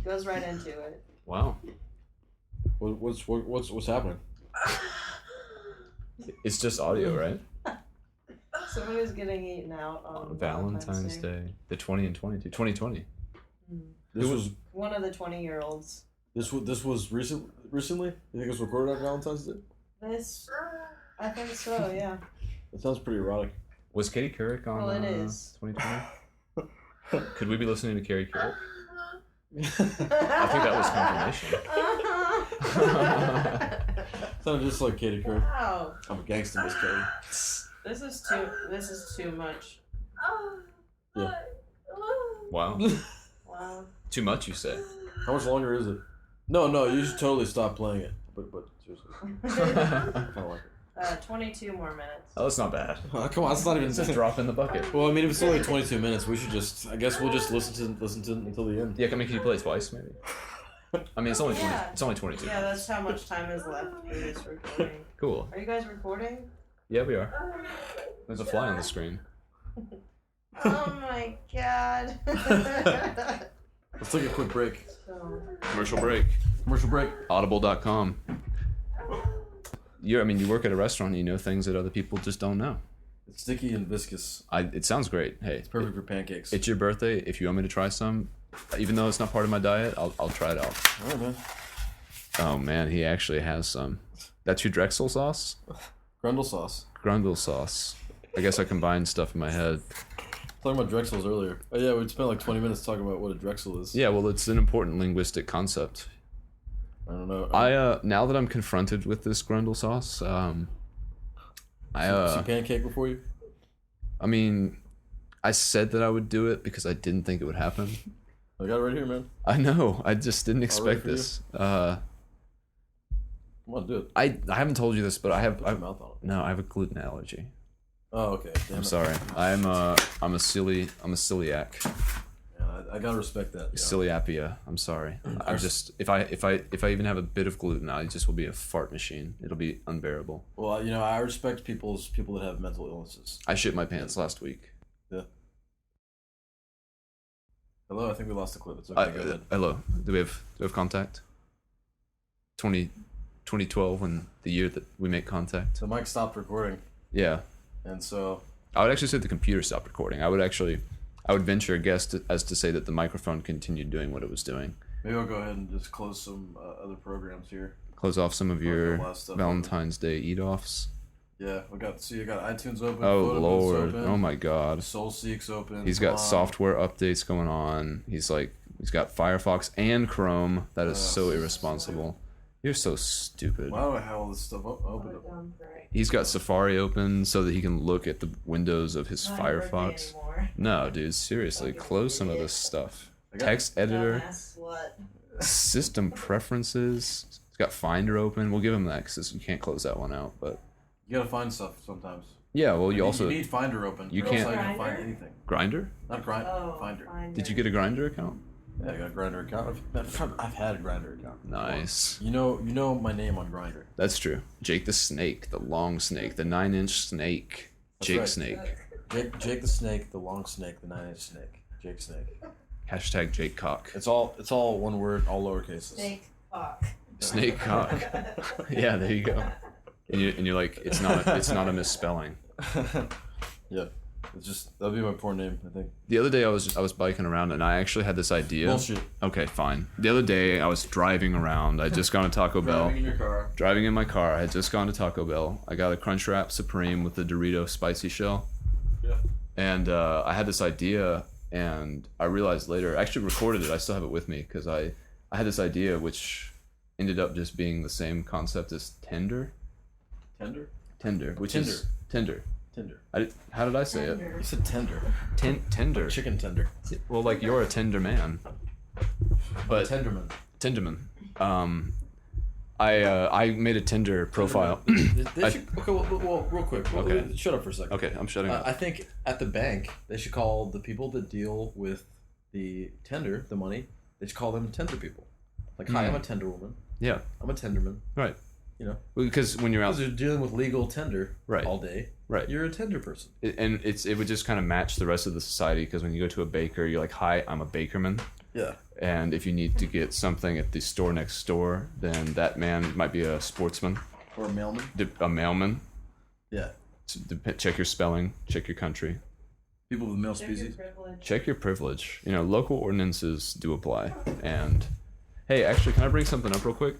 goes right into it. Wow. What's happening? It's just audio, right? Somebody's getting eaten out on Valentine's Day. The 20 and 22. 2020. This was one of the 20-year-olds. this was recently. You think it was recorded on Valentine's Day? This, I think so. Yeah. That sounds pretty erotic. Was Katie Couric on Well, it is. 2020? Could we be listening to Katie Couric? I think that was confirmation. Sounded just like Katie Couric. Wow. I'm a gangster, Miss Katie. This is too much. Yeah. Wow. Wow. Too much, you say? How much longer is it? No, you should totally stop playing it. But seriously, I kind of like it. 22 more minutes. Oh, that's not bad. Oh, come on, it's not even It's a drop in the bucket. Well, I mean, if it's only 22 minutes, we should just. I guess we'll just listen to it until the end. Yeah, can you play it twice, maybe? I mean, it's only 20. Yeah. It's only 22. Yeah, that's how much time is left for this recording. Cool. Are you guys recording? Yeah, we are. There's a fly on the screen. Oh my god. Let's take a quick break. Commercial break. Commercial break. Audible.com. You work at a restaurant and you know things that other people just don't know. It's sticky and viscous. It sounds great. Hey, It's perfect for pancakes. it's your birthday. If you want me to try some, even though it's not part of my diet, I'll try it out. All right, man. Oh man, he actually has some. That's your Drexel sauce? Grundle sauce. Grundle sauce. I guess I combined stuff in my head. Talking about Drexels earlier. Oh yeah, we'd spent like 20 minutes talking about what a Drexel is. Yeah, well, it's an important linguistic concept. I don't know. Now that I'm confronted with this Grundle sauce, see pancake before you? I mean, I said that I would do it because I didn't think it would happen. I got it right here, man. I know. I just didn't expect for you? this. Come on, do it. I haven't told you this, but I have Put your mouth on it. no, I have a gluten allergy. Oh, okay. Damn I'm it. sorry. I'm a celiac. Yeah, I gotta respect that. You know? Celiapia. I'm sorry. I'm just if I even have a bit of gluten, I just will be a fart machine. It'll be unbearable. Well, I respect people that have mental illnesses. I shit my pants last week. Yeah. Hello, I think we lost the clip. It's okay. Go ahead. Hello. Do we have contact? 2012, when the year that we make contact. The mic stopped recording, Yeah. and so I would actually say the computer stopped recording. I would venture a guess as to say that the microphone continued doing what it was doing. maybe I'll go ahead and just close some other programs here. Close off some of your a lot of stuff Valentine's Day eat-offs. Yeah, I got iTunes open. Oh Photobu's Lord! open, Oh my God! SoulSeek's open. He's Come got on. software updates going on. He's got Firefox and Chrome. That is so irresponsible. You're so stupid. Why do I have all this stuff open? He's got Safari open so that he can look at the windows of his Firefox. No, dude, seriously, close some of this stuff. Text editor, system preferences. He's got Finder open. We'll give him that because you can't close that one out. But You gotta find stuff sometimes. yeah, well, You also need Finder open. You or else can't- I can find Grindr? anything. Grinder. Not Grind. Oh, Finder. Did you get a Grinder account? Yeah, I got a Grinder account. I've had a Grinder account. Nice. You know my name on Grinder. That's true. Jake the Snake, the long snake, the 9-inch snake. That's Jake right. Snake. Jake the Snake, the long snake, the 9-inch snake. Jake Snake. Hashtag Jake Cock. It's all one word, all lowercases. Snake fuck. Snake Cock. Yeah, there you go. And you're like, it's not a misspelling. Yeah. It's just that'll be my poor name, I think. The other day I was biking around and I actually had this idea. Bullshit. Okay, fine. The other day I was driving around. I'd just gone to Taco Bell. Driving in your car. Driving in my car. I had just gone to Taco Bell. I got a Crunchwrap Supreme with the Dorito spicy shell. Yeah. And I had this idea, and I realized later, I actually recorded it. I still have it with me because I had this idea which ended up just being the same concept as Tender. Tender? Which Tinder. is Tender. Tinder. How did I say it? You said tender. Tender. Chicken tender. Well, like you're a tender man. But Tenderman. Tenderman. I made a Tinder profile. They should, okay, well, real quick. Okay. Shut up for a second. Okay, I'm shutting up. I think at the bank, they should call the people that deal with the tender, the money, they should call them tender people. Like, hi, I'm a tender woman. Yeah. I'm a tenderman. Right. You know? Because when you're out, Because you're dealing with legal tender Right. all day. Right. You're a tender person. it would just kind of match the rest of the society. Because when you go to a baker, you're like, hi, I'm a bakerman. Yeah. And if you need to get something at the store next door, then that man might be a sportsman, Or a mailman. a mailman. Yeah. Check your spelling, check your country, People with male Check your species. privilege. check your privilege. You know, local ordinances do apply. And hey, actually, can I bring something up real quick?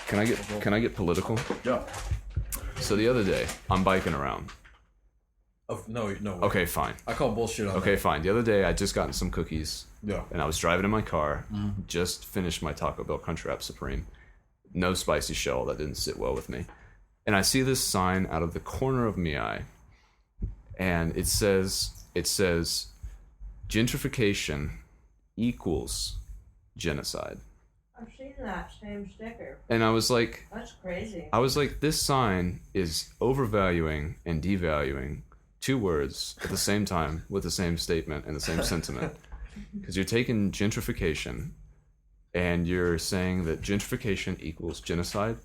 Can I get political? Yeah. So the other day, I'm biking around. Oh, no. Okay, fine. I call bullshit on Okay, fine. The other day, I just gotten some cookies. that. Yeah. And I was driving in my car, just finished my Taco Bell Crunchwrap Supreme. No spicy shell, that didn't sit well with me. And I see this sign out of the corner of my eye. And it says gentrification equals genocide. I've seen that same sticker. And I was like, That's crazy. this sign is overvaluing and devaluing two words at the same time with the same statement and the same sentiment. Because you're taking gentrification and you're saying that gentrification equals genocide.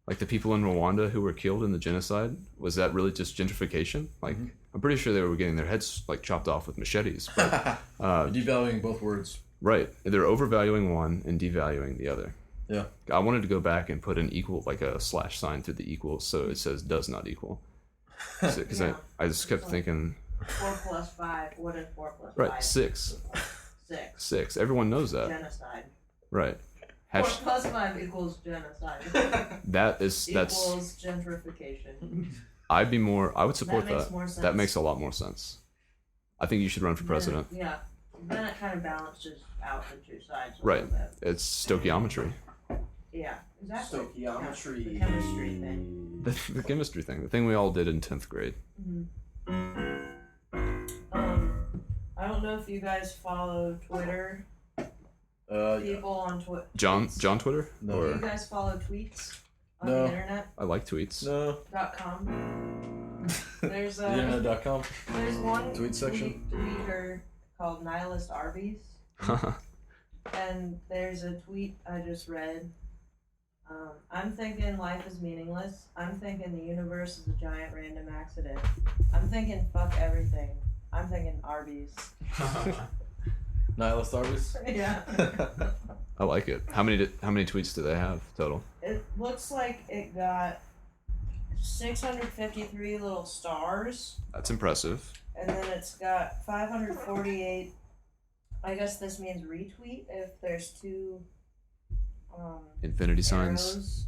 Like the people in Rwanda who were killed in the genocide, was that really just gentrification? Like, I'm pretty sure they were getting their heads like chopped off with machetes. But, devaluing both words. right. They're overvaluing one and devaluing the other. Yeah. I wanted to go back and put an equal, like a slash sign through the equal, so it says does not equal. Because Yeah. I just kept thinking. 4 plus 5. What is 4 plus 5? Right, 6. 6. 6. Everyone knows that. Genocide. Right. 4 plus 5 equals genocide. That's equals gentrification. I would support That makes that. more sense. That makes a lot more sense. I think you should run for president. Yeah. Then it kind of balances out the two sides a Right. little bit. It's stoichiometry. Yeah, exactly. Stoichiometry. Yeah, the chemistry thing. The chemistry thing. The thing we all did in 10th grade. I don't know if you guys follow Twitter. People on Twitter. John Twitter? No. Do Or you guys follow tweets on No. the internet? I like tweets. No. .com. There's Internet.com. there's one Tweet section? tweeter called Nihilist Arby's, and there's a tweet I just read. I'm thinking life is meaningless. I'm thinking the universe is a giant random accident. I'm thinking fuck everything. I'm thinking Arby's. Nihilist Arby's? Yeah. I like it. How many tweets do they have total? It looks like it got 653 little stars, That's impressive. and then it's got 548. I guess this means retweet if there's two Infinity signs. arrows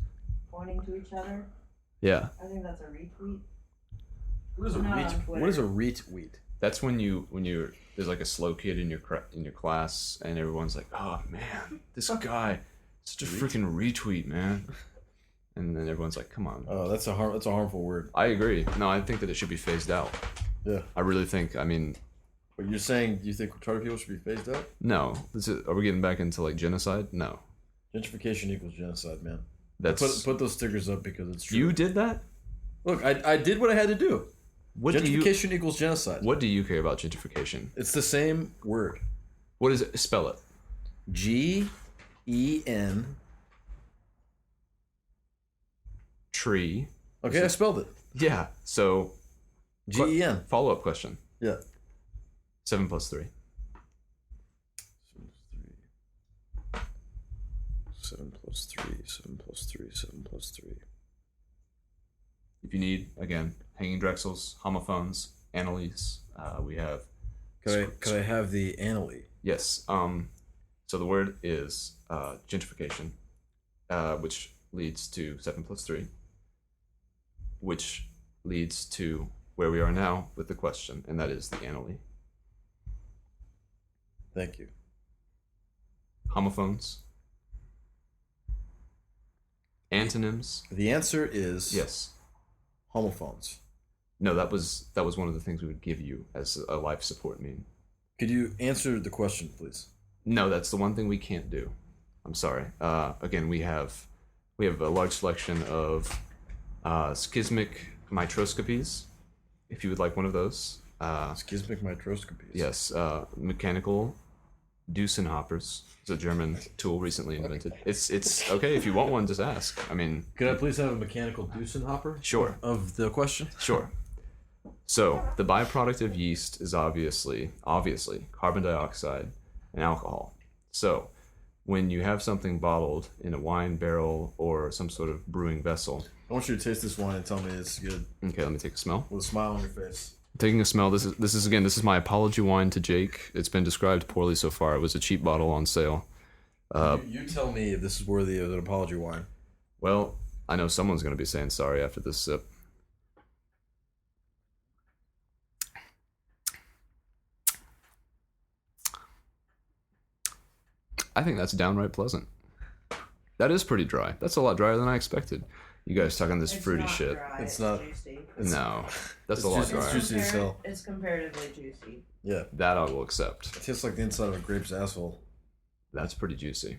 pointing to each other. Yeah. I think that's a retweet. What is a Not on retweet? Twitter. What is a retweet? That's when you're there's like a slow kid in your class and everyone's like, oh man, this guy, such a freaking retweet, man. And then everyone's like, come on. Oh, that's a harmful word. I agree. No, I think that it should be phased out. Yeah. I really think. I mean, But you're saying you think retarded people should be phased out? no. Are we getting back into like genocide? No. Gentrification equals genocide, man. That's Put those stickers up because it's true. you did that. Look, I did what I had to do. What do you? Gentrification equals genocide. What do you care about gentrification? It's the same word. What is it? Spell it. Gen. Tree. Okay, I spelled it. Yeah. So Gen. follow up question. Yeah. 7 plus 3. 7 plus 3. 7 plus 3. 7 plus 3. If you need, again, hanging Drexels, homophones, Annalise, we have. Could I have the anally? Yes. So the word is gentrification, which leads to 7 plus 3, which leads to where we are now with the question, and that is the anally. Thank you. Homophones. Antonyms. The answer is Yes. homophones. No, that was one of the things we would give you as a life support meme. Could you answer the question, please? No, that's the one thing we can't do. I'm sorry. Again, we have a large selection of schismic mitroscopies. If you would like one of those. Schismic mitroscopies. Yes, mechanical Dusenhoppers. It's a German tool recently invented. It's okay if you want one. Just ask. I mean, Could I please have a mechanical Dusenhopper? Sure. Of the question? Sure. So the byproduct of yeast is obviously carbon dioxide and alcohol. So when you have something bottled in a wine barrel or some sort of brewing vessel. I want you to taste this wine and tell me it's good. Okay, let me take a smell. With a smile on your face. Taking a smell. This is my apology wine to Jake. It's been described poorly so far. It was a cheap bottle on sale. You tell me if this is worthy of an apology wine. Well, I know someone's going to be saying sorry after this sip. I think that's downright pleasant. That is pretty dry. That's a lot drier than I expected. You guys talking this It's fruity not shit. dry, It's not- juicy. No, that's it's a lot juicy. It's drier. juicy as hell. It's comparatively juicy. Yeah. That I will accept. It tastes like the inside of a grape's asshole. That's pretty juicy.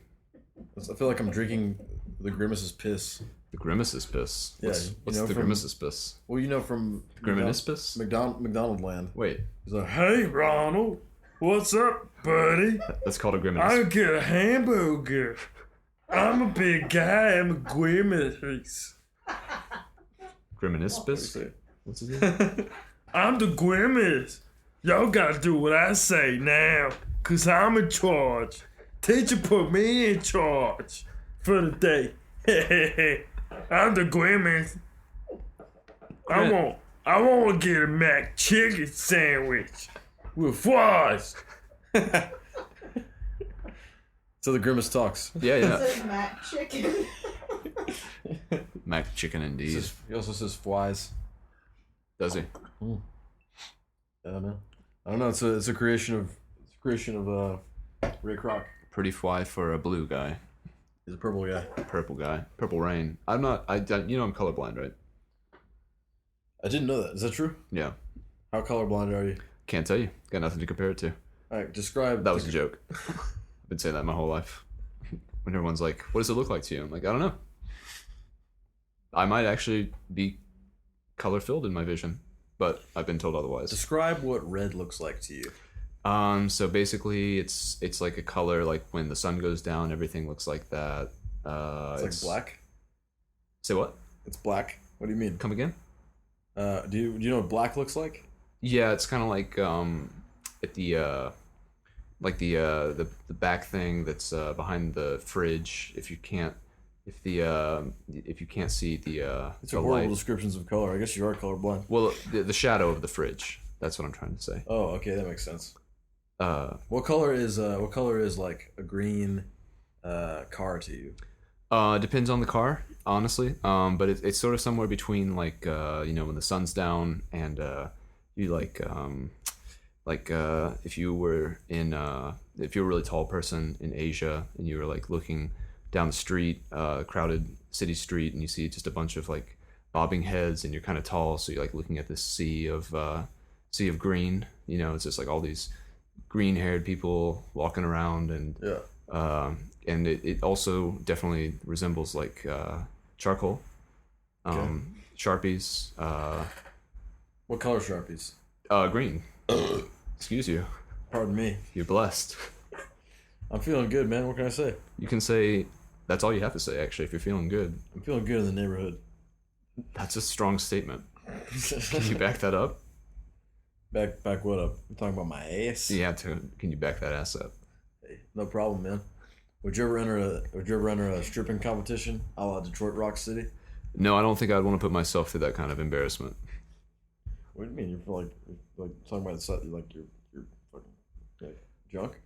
I feel like I'm drinking the Grimace's piss. The Grimace's piss. Yeah, What's the Grimace's piss? Well, you know from Grimace? McDonald Land. Wait, He's like, "Hey, Ronald, what's up, buddy? that's called a Grimace. I'll get a hamburger. I'm a big guy. I'm a Grimace. Grimace piss? What's his name? I'm the Grimace. Y'all gotta do what I say now, cause I'm in charge. Teacher put me in charge for the day. I'm the Grimace. I want to get a mac chicken sandwich with fries." So the Grimace talks. Yeah, yeah. It says Mac Chicken. Mac chicken indeed. He also says flies. Does he? Yeah, man. I don't know. It's a creation of Ray Kroc. Pretty fly for a blue guy. He's a purple guy. Purple guy. Purple rain. I'm colorblind, right? I didn't know that. Is that true? Yeah. How colorblind are you? Can't tell you. Got nothing to compare it to. All right, describe. That was a joke. I've been saying that my whole life. When everyone's like, "What does it look like to you?" I'm like, "I don't know. I might actually be color filled in my vision, but I've been told otherwise." Describe what red looks like to you. So basically, it's like a color like when the sun goes down, everything looks like that. It's like black. Say what? It's black. What do you mean? Come again? Do you know what black looks like? Yeah, it's kind of like at the back thing that's behind the fridge. If you can't see the It's the horrible light. descriptions of color. I guess you are colorblind. Well, the shadow of the fridge. That's what I'm trying to say. Oh, okay, that makes sense. What color is like a green car to you? Depends on the car, honestly. But it's sort of somewhere between like when the sun's down and you if you were a really tall person in Asia and you were like looking down the street, crowded city street, and you see just a bunch of like bobbing heads, and you're kind of tall, so you're like looking at this sea of green. It's just like all these green-haired people walking around, and and it also definitely resembles like charcoal, Sharpies. What color Sharpies? Green. Excuse you. Pardon me. You're blessed. I'm feeling good, man. What can I say? You can say that's all you have to say. Actually, if you're feeling good, I'm feeling good in the neighborhood. that's a strong statement. Can you back that up? Back what up? You talking about my ass? Yeah. Can you back that ass up? Hey, no problem, man. Would you ever enter a stripping competition a la Detroit Rock City? No, I don't think I'd want to put myself through that kind of embarrassment. What do you mean? You're like talking about like you're fucking like junk?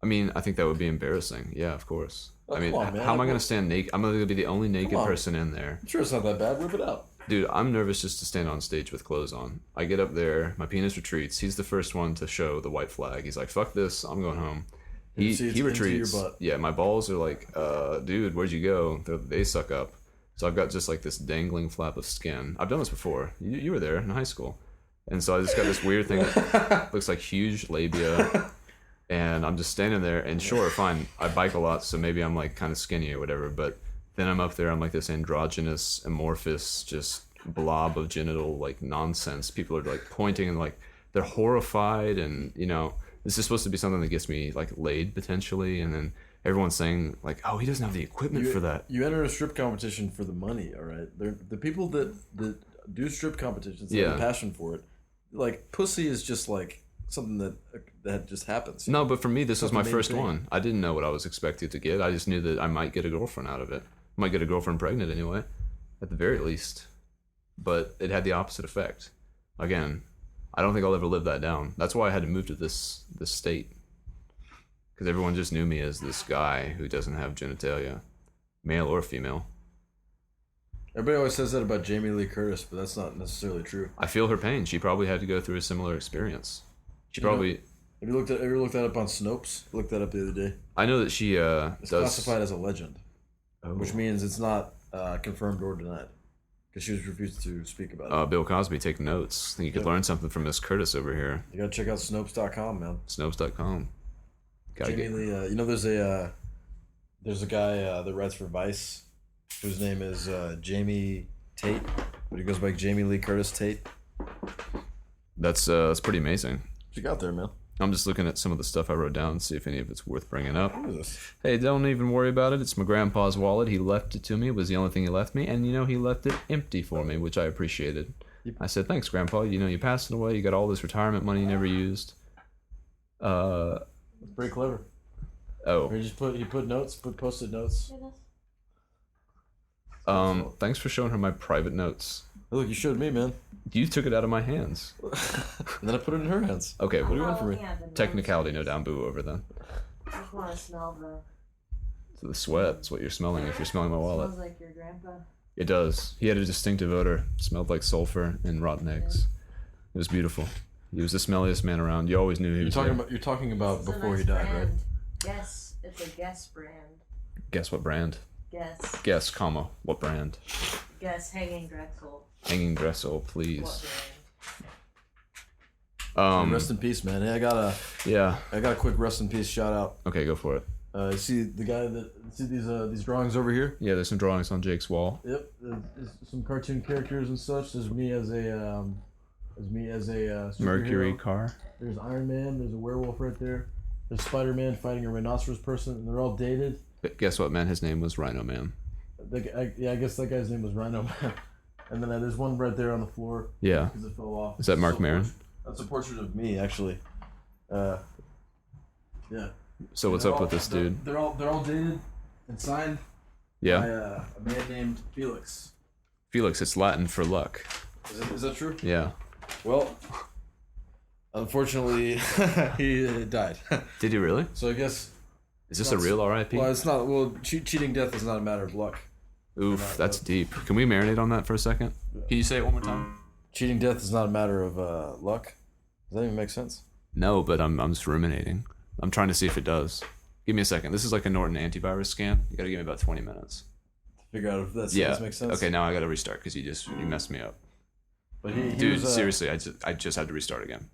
I mean, I think that would be embarrassing. Yeah, of course. Oh, I mean, come on, man. how am I going to stand naked? I'm going to be the only naked Come on. person in there. I'm sure it's not that bad. Whip it out. Dude, I'm nervous just to stand on stage with clothes on. I get up there, my penis retreats. He's the first one to show the white flag. He's like, "Fuck this, I'm going home." He retreats. Your butt. Yeah, my balls are like, dude, where'd you go? They suck up. So I've got just like this dangling flap of skin. I've done this before. You were there in high school. And so I just got this weird thing that looks like huge labia. And I'm just standing there, and sure, fine, I bike a lot, so maybe I'm like kind of skinny or whatever, but then I'm up there, I'm like this androgynous, amorphous, just blob of genital like nonsense. People are like pointing and like they're horrified, and this is supposed to be something that gets me like laid potentially, and then everyone's saying like, "Oh, he doesn't have the equipment for that." You enter a strip competition for the money, all right? The people that do strip competitions, have a passion for it. Like pussy is just like something that just happens. No, but for me, this was my first one. I didn't know what I was expected to get. I just knew that I might get a girlfriend out of it. I might get a girlfriend pregnant anyway, at the very least. But it had the opposite effect. Again, I don't think I'll ever live that down. That's why I had to move to this state. Because everyone just knew me as this guy who doesn't have genitalia, male or female. Everybody always says that about Jamie Lee Curtis, but that's not necessarily true. I feel her pain. She probably had to go through a similar experience. She probably... Have you ever looked that up on Snopes? I looked that up the other day. I know that she It's classified as a legend, Oh. which means it's not confirmed or denied, because she was refused to speak about it. Bill Cosby, take notes. I think you could learn something from Miss Curtis over here. You gotta check out Snopes.com, man. Snopes.com. Jamie Lee, there's There's a guy that writes for Vice, whose name is Jamie Tate, but he goes by Jamie Lee Curtis Tate. That's pretty amazing. What you got there, man? I'm just looking at some of the stuff I wrote down, see if any of it's worth bringing up. What is this? Hey, don't even worry about it. It's my grandpa's wallet. He left it to me. It was the only thing he left me. And, he left it empty for me, which I appreciated. Yep. I said, thanks, Grandpa. You passed it away. You got all this retirement money you never used. That's pretty clever. Oh. He put notes, post-it notes. Thanks for showing her my private notes. Hey, look, you showed me, man. You took it out of my hands. And then I put it in her hands. Okay, What do you want from me? technicality, no down boo over then. I just want to smell So the sweat is what you're smelling if you're smelling my wallet. Smells like your grandpa. It does. He had a distinctive odor. It smelled like sulfur and rotten eggs. It was beautiful. He was the smelliest man around. You always knew he was there. You're talking about It's a before nice he died, brand. right? Yes, it's a Guess brand. Guess what brand? Guess. Guess, comma, what brand? Guess hanging Drexel. Hanging Dressel, What please. brand? Rest in peace, man. Hey, I got a quick rest in peace shout out. Okay, go for it. You see the guy see these drawings over here? Yeah, there's some drawings on Jake's wall. Yep, there's some cartoon characters and such. There's me as a superhero. Mercury car. There's Iron Man. There's a werewolf right there. There's Spider-Man fighting a rhinoceros person, and they're all dated. But guess what, man? His name was Rhino Man. I guess that guy's name was Rhino Man. And then there's one right there on the floor. Yeah. Because it fell off. Is that Mark Maron? That's a portrait of me, actually. Yeah. So what's up with this dude? They're all dated and signed Yeah. by a man named Felix. Felix, it's Latin for luck. Is that true? Yeah. Well, unfortunately, he died. Did he really? So I guess. Is this a real RIP? Well, it's not. Well, cheating death is not a matter of luck. Oof, that's deep. Can we marinate on that for a second? Can you say it one more time? Cheating death is not a matter of luck. Does that even make sense? No, but I'm just ruminating. I'm trying to see if it does. Give me a second. This is like a Norton antivirus scan. You gotta give me about 20 minutes. Figure out if that makes sense. Okay, now I gotta restart because you messed me up. But Dude, seriously, I just had to restart again.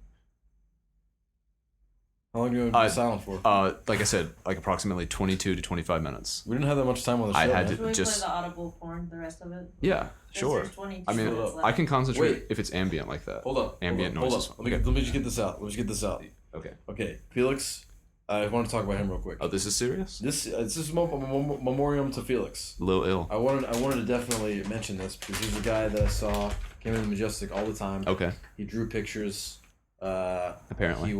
How long do you want to be silent for? Like I said, like approximately 22 to 25 minutes. We didn't have that much time on the show. I had man. to- Should we just- play the audible porn the rest of it? Yeah, Yes, sure. there's 22 I mean, minutes left. I can concentrate Wait. if it's ambient like that. Hold up. Ambient hold noises. up. Let me just get this out. Okay. Okay, Felix. I want to talk about him real quick. Oh, this is serious? This is a memoriam to Felix. A little ill. I wanted to definitely mention this because he's a guy that I saw came in the Majestic all the time. Okay. He drew pictures. Apparently.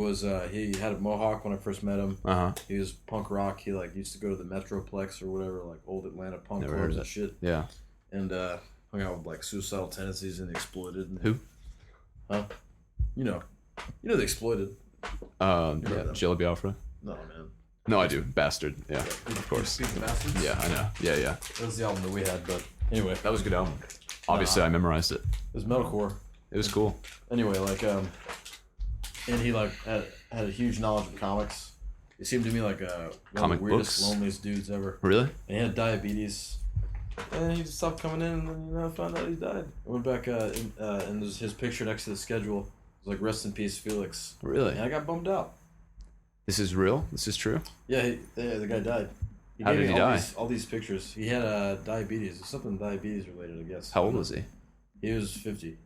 He had a mohawk when I first met him. Uh huh. He was punk rock. He used to go to the Metroplex or whatever, like old Atlanta punk Never heard clubs of and shit. Yeah. And hung out with like Suicidal Tendencies and the Exploited. And, Who? Huh? You know the Exploited. Yeah. them. Jello Biafra. No man. No, I do. Bastard. Yeah. Of course. Speak the Bastards. Yeah, I know. Yeah. That was the album that we had, but anyway, That was a good album. Obviously, I memorized it. it was metalcore. It was cool. Anyway, and he had a huge knowledge of comics. He seemed to me like one Comic of the weirdest, books? loneliest dudes ever. Really? And he had diabetes. And he just stopped coming in, and then found out he died. I went back, and there's his picture next to the schedule. It was like, "Rest in peace, Felix." Really? And I got bummed out. This is real? This is true? Yeah, the guy died. How gave did me he die? All these pictures. He had diabetes. Something diabetes related, I guess. How old was he? He was 50.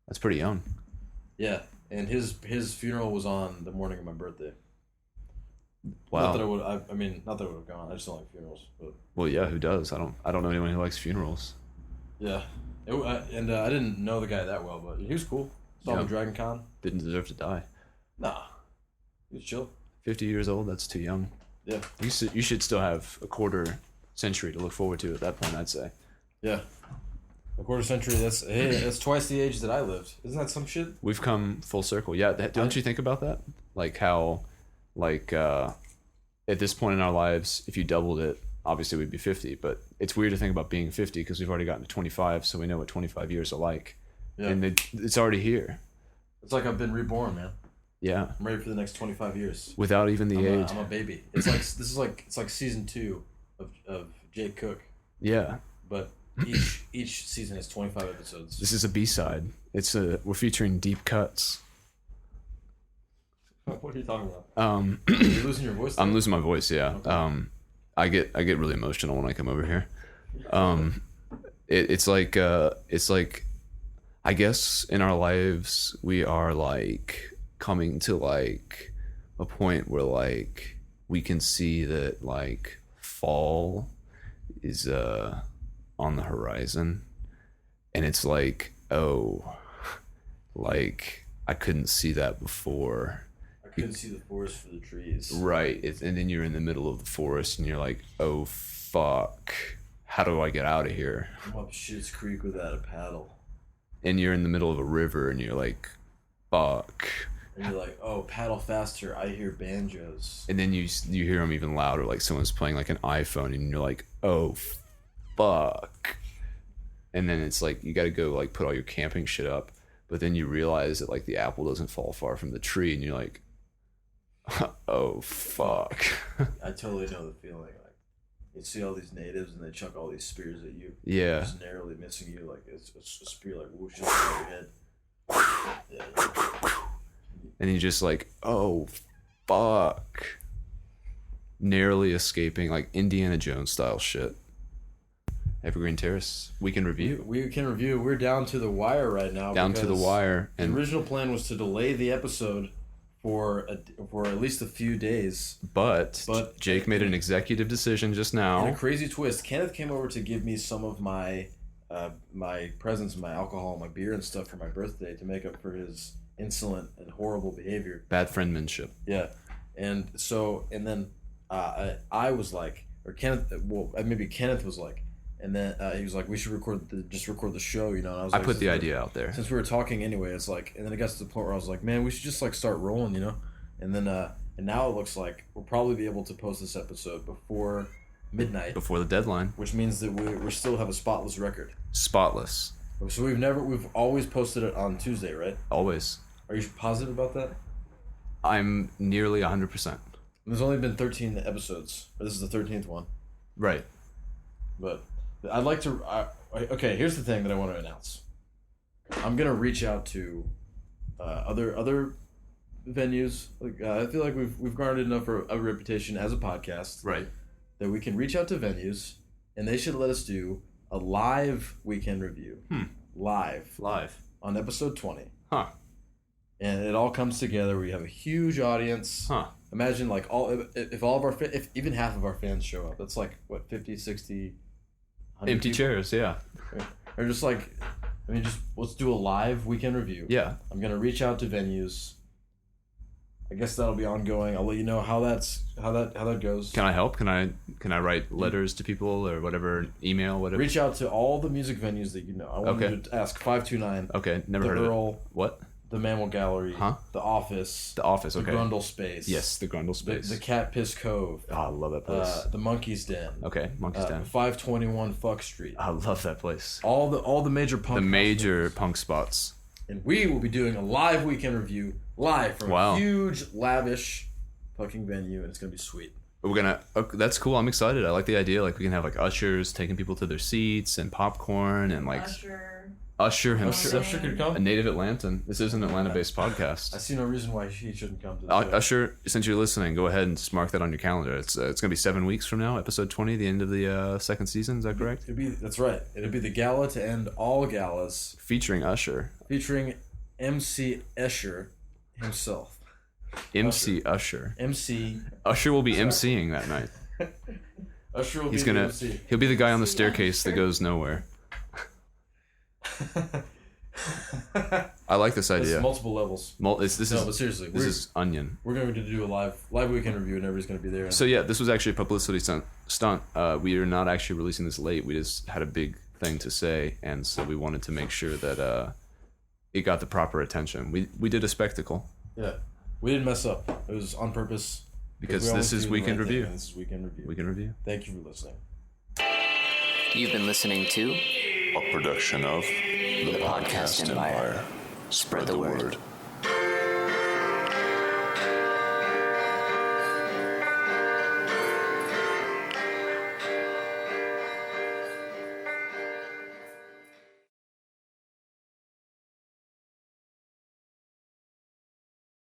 That's pretty young. Yeah, and his funeral was on the morning of my birthday. Wow. Not that I would. I mean, not that I would have gone. I just don't like funerals. But Well, yeah, who does? I don't know anyone who likes funerals. yeah, I didn't know the guy that well, but he was cool. Saw him at Dragon Con. Didn't deserve to die. Nah, he was chill. 50 years old, that's too young. Yeah, You should still have a quarter century to look forward to at that point, I'd say. yeah. A quarter century. That's twice the age that I lived. Isn't that some shit? We've come full circle. Yeah, don't you think about that? Like how, at this point in our lives, if you doubled it, obviously we'd be 50. But it's weird to think about being 50 because we've already gotten to 25, so we know what 25 years are like. Yeah. And it's already here. It's like I've been reborn, man. Yeah. I'm ready for the next 25 years. Without even the age. I'm a baby. It's like season 2 of Jake Cook, Yeah. but each season has 25 episodes. This is a B-side. We're featuring deep cuts. What are you talking about? You're losing your voice. I'm losing my voice, yeah. Okay. I get really emotional when I come over here. It's like I guess in our lives we are like coming to like a point where like we can see that like fall is on the horizon, and it's like, oh, like I couldn't see that before. I couldn't see the forest for the trees. Right. And then you're in the middle of the forest and you're like, oh fuck, how do I get out of here? I'm up Schitt's Creek without a paddle. And you're in the middle of a river and you're like, fuck. And you're like, oh, paddle faster, I hear banjos. And then you hear them even louder, like someone's playing like an iPhone, and you're like, oh fuck. And then it's like you gotta go like put all your camping shit up, but then you realize that like the apple doesn't fall far from the tree, and you're like, oh fuck. I totally know the feeling. Like you see all these natives and they chuck all these spears at you. Yeah. Just narrowly missing you, like it's a spear like whoosh over your head. Yeah. And you're just like, oh fuck. Narrowly escaping, like Indiana Jones style shit. Evergreen Terrace, we can review. We can review. We're down to the wire right now. Down to the wire. And the original plan was to delay the episode for at least a few days. But Jake made an executive decision just now. In a crazy twist, Kenneth came over to give me some of my my presents, my alcohol, my beer and stuff for my birthday to make up for his insolent and horrible behavior. Bad friendmanship. Yeah. And then I was like, or Kenneth, well, maybe Kenneth was like, and then he was like, we should record the show, you know. And I was like, put the idea out there. Since we were talking anyway, it's like, and then it got to the point where I was like, man, we should just like start rolling, you know. And then and now it looks like we'll probably be able to post this episode before midnight, before the deadline, which means that we still have a spotless record. Spotless. So we've always posted it on Tuesday, right? Always. Are you positive about that? I'm nearly 100%. There's only been 13 episodes. This is the 13th one. Right. But I'd like to... okay, here's the thing that I want to announce. I'm going to reach out to other venues. Like I feel like we've garnered enough of a reputation as a podcast. Right. That we can reach out to venues, and they should let us do a live weekend review. Live. On episode 20. Huh. And it all comes together. We have a huge audience. Huh. Imagine like if all of our if even half of our fans show up. That's like what 50, 60, 100 empty people? chairs, yeah. Or just like, I mean, just let's do a live weekend review. Yeah. I'm gonna reach out to venues. I guess that'll be ongoing. I'll let you know how that goes. Can I help? Can I write letters to people or whatever, email, whatever? Reach out to all the music venues that you know. I want you to ask 529. Okay, never heard of it. What? The Mammal Gallery. Huh? The Office. The Office, okay. The Grundle Space. Yes, the Grundle Space. The Cat Piss Cove. Oh, I love that place. The Monkey's Den. Okay, Monkey's Den. 521 Fuck Street. I love that place. All the major punk. The major punk spots. And we will be doing a live weekend review live from a huge, lavish fucking venue, and it's gonna be sweet. We're gonna. Okay, that's cool. I'm excited. I like the idea. Like we can have like ushers taking people to their seats and popcorn and like Usher himself. Usher could come. A native Atlantan. This is an Atlanta-based podcast. I see no reason why he shouldn't come to the show. Usher, since you're listening, go ahead and just mark that on your calendar. It's gonna be 7 weeks from now, episode 20, the end of the second season. Is that correct? That's right. It'll be the gala to end all galas, featuring Usher. Featuring MC Escher himself. MC Usher. MC. Usher will be MCing that night. Usher will be the MC. He'll be the guy on the staircase that goes nowhere. I like this idea. It's multiple levels. But seriously, this is onion. We're going to do a live weekend review, and everybody's going to be there. So yeah, this was actually a publicity stunt. We are not actually releasing this late. We just had a big thing to say, and so we wanted to make sure that it got the proper attention. We did a spectacle. Yeah, we didn't mess up. It was on purpose. Because this is Weekend Review. This is Weekend Review. Weekend Review. Thank you for listening. You've been listening to a production of the Podcast Empire. Spread the word.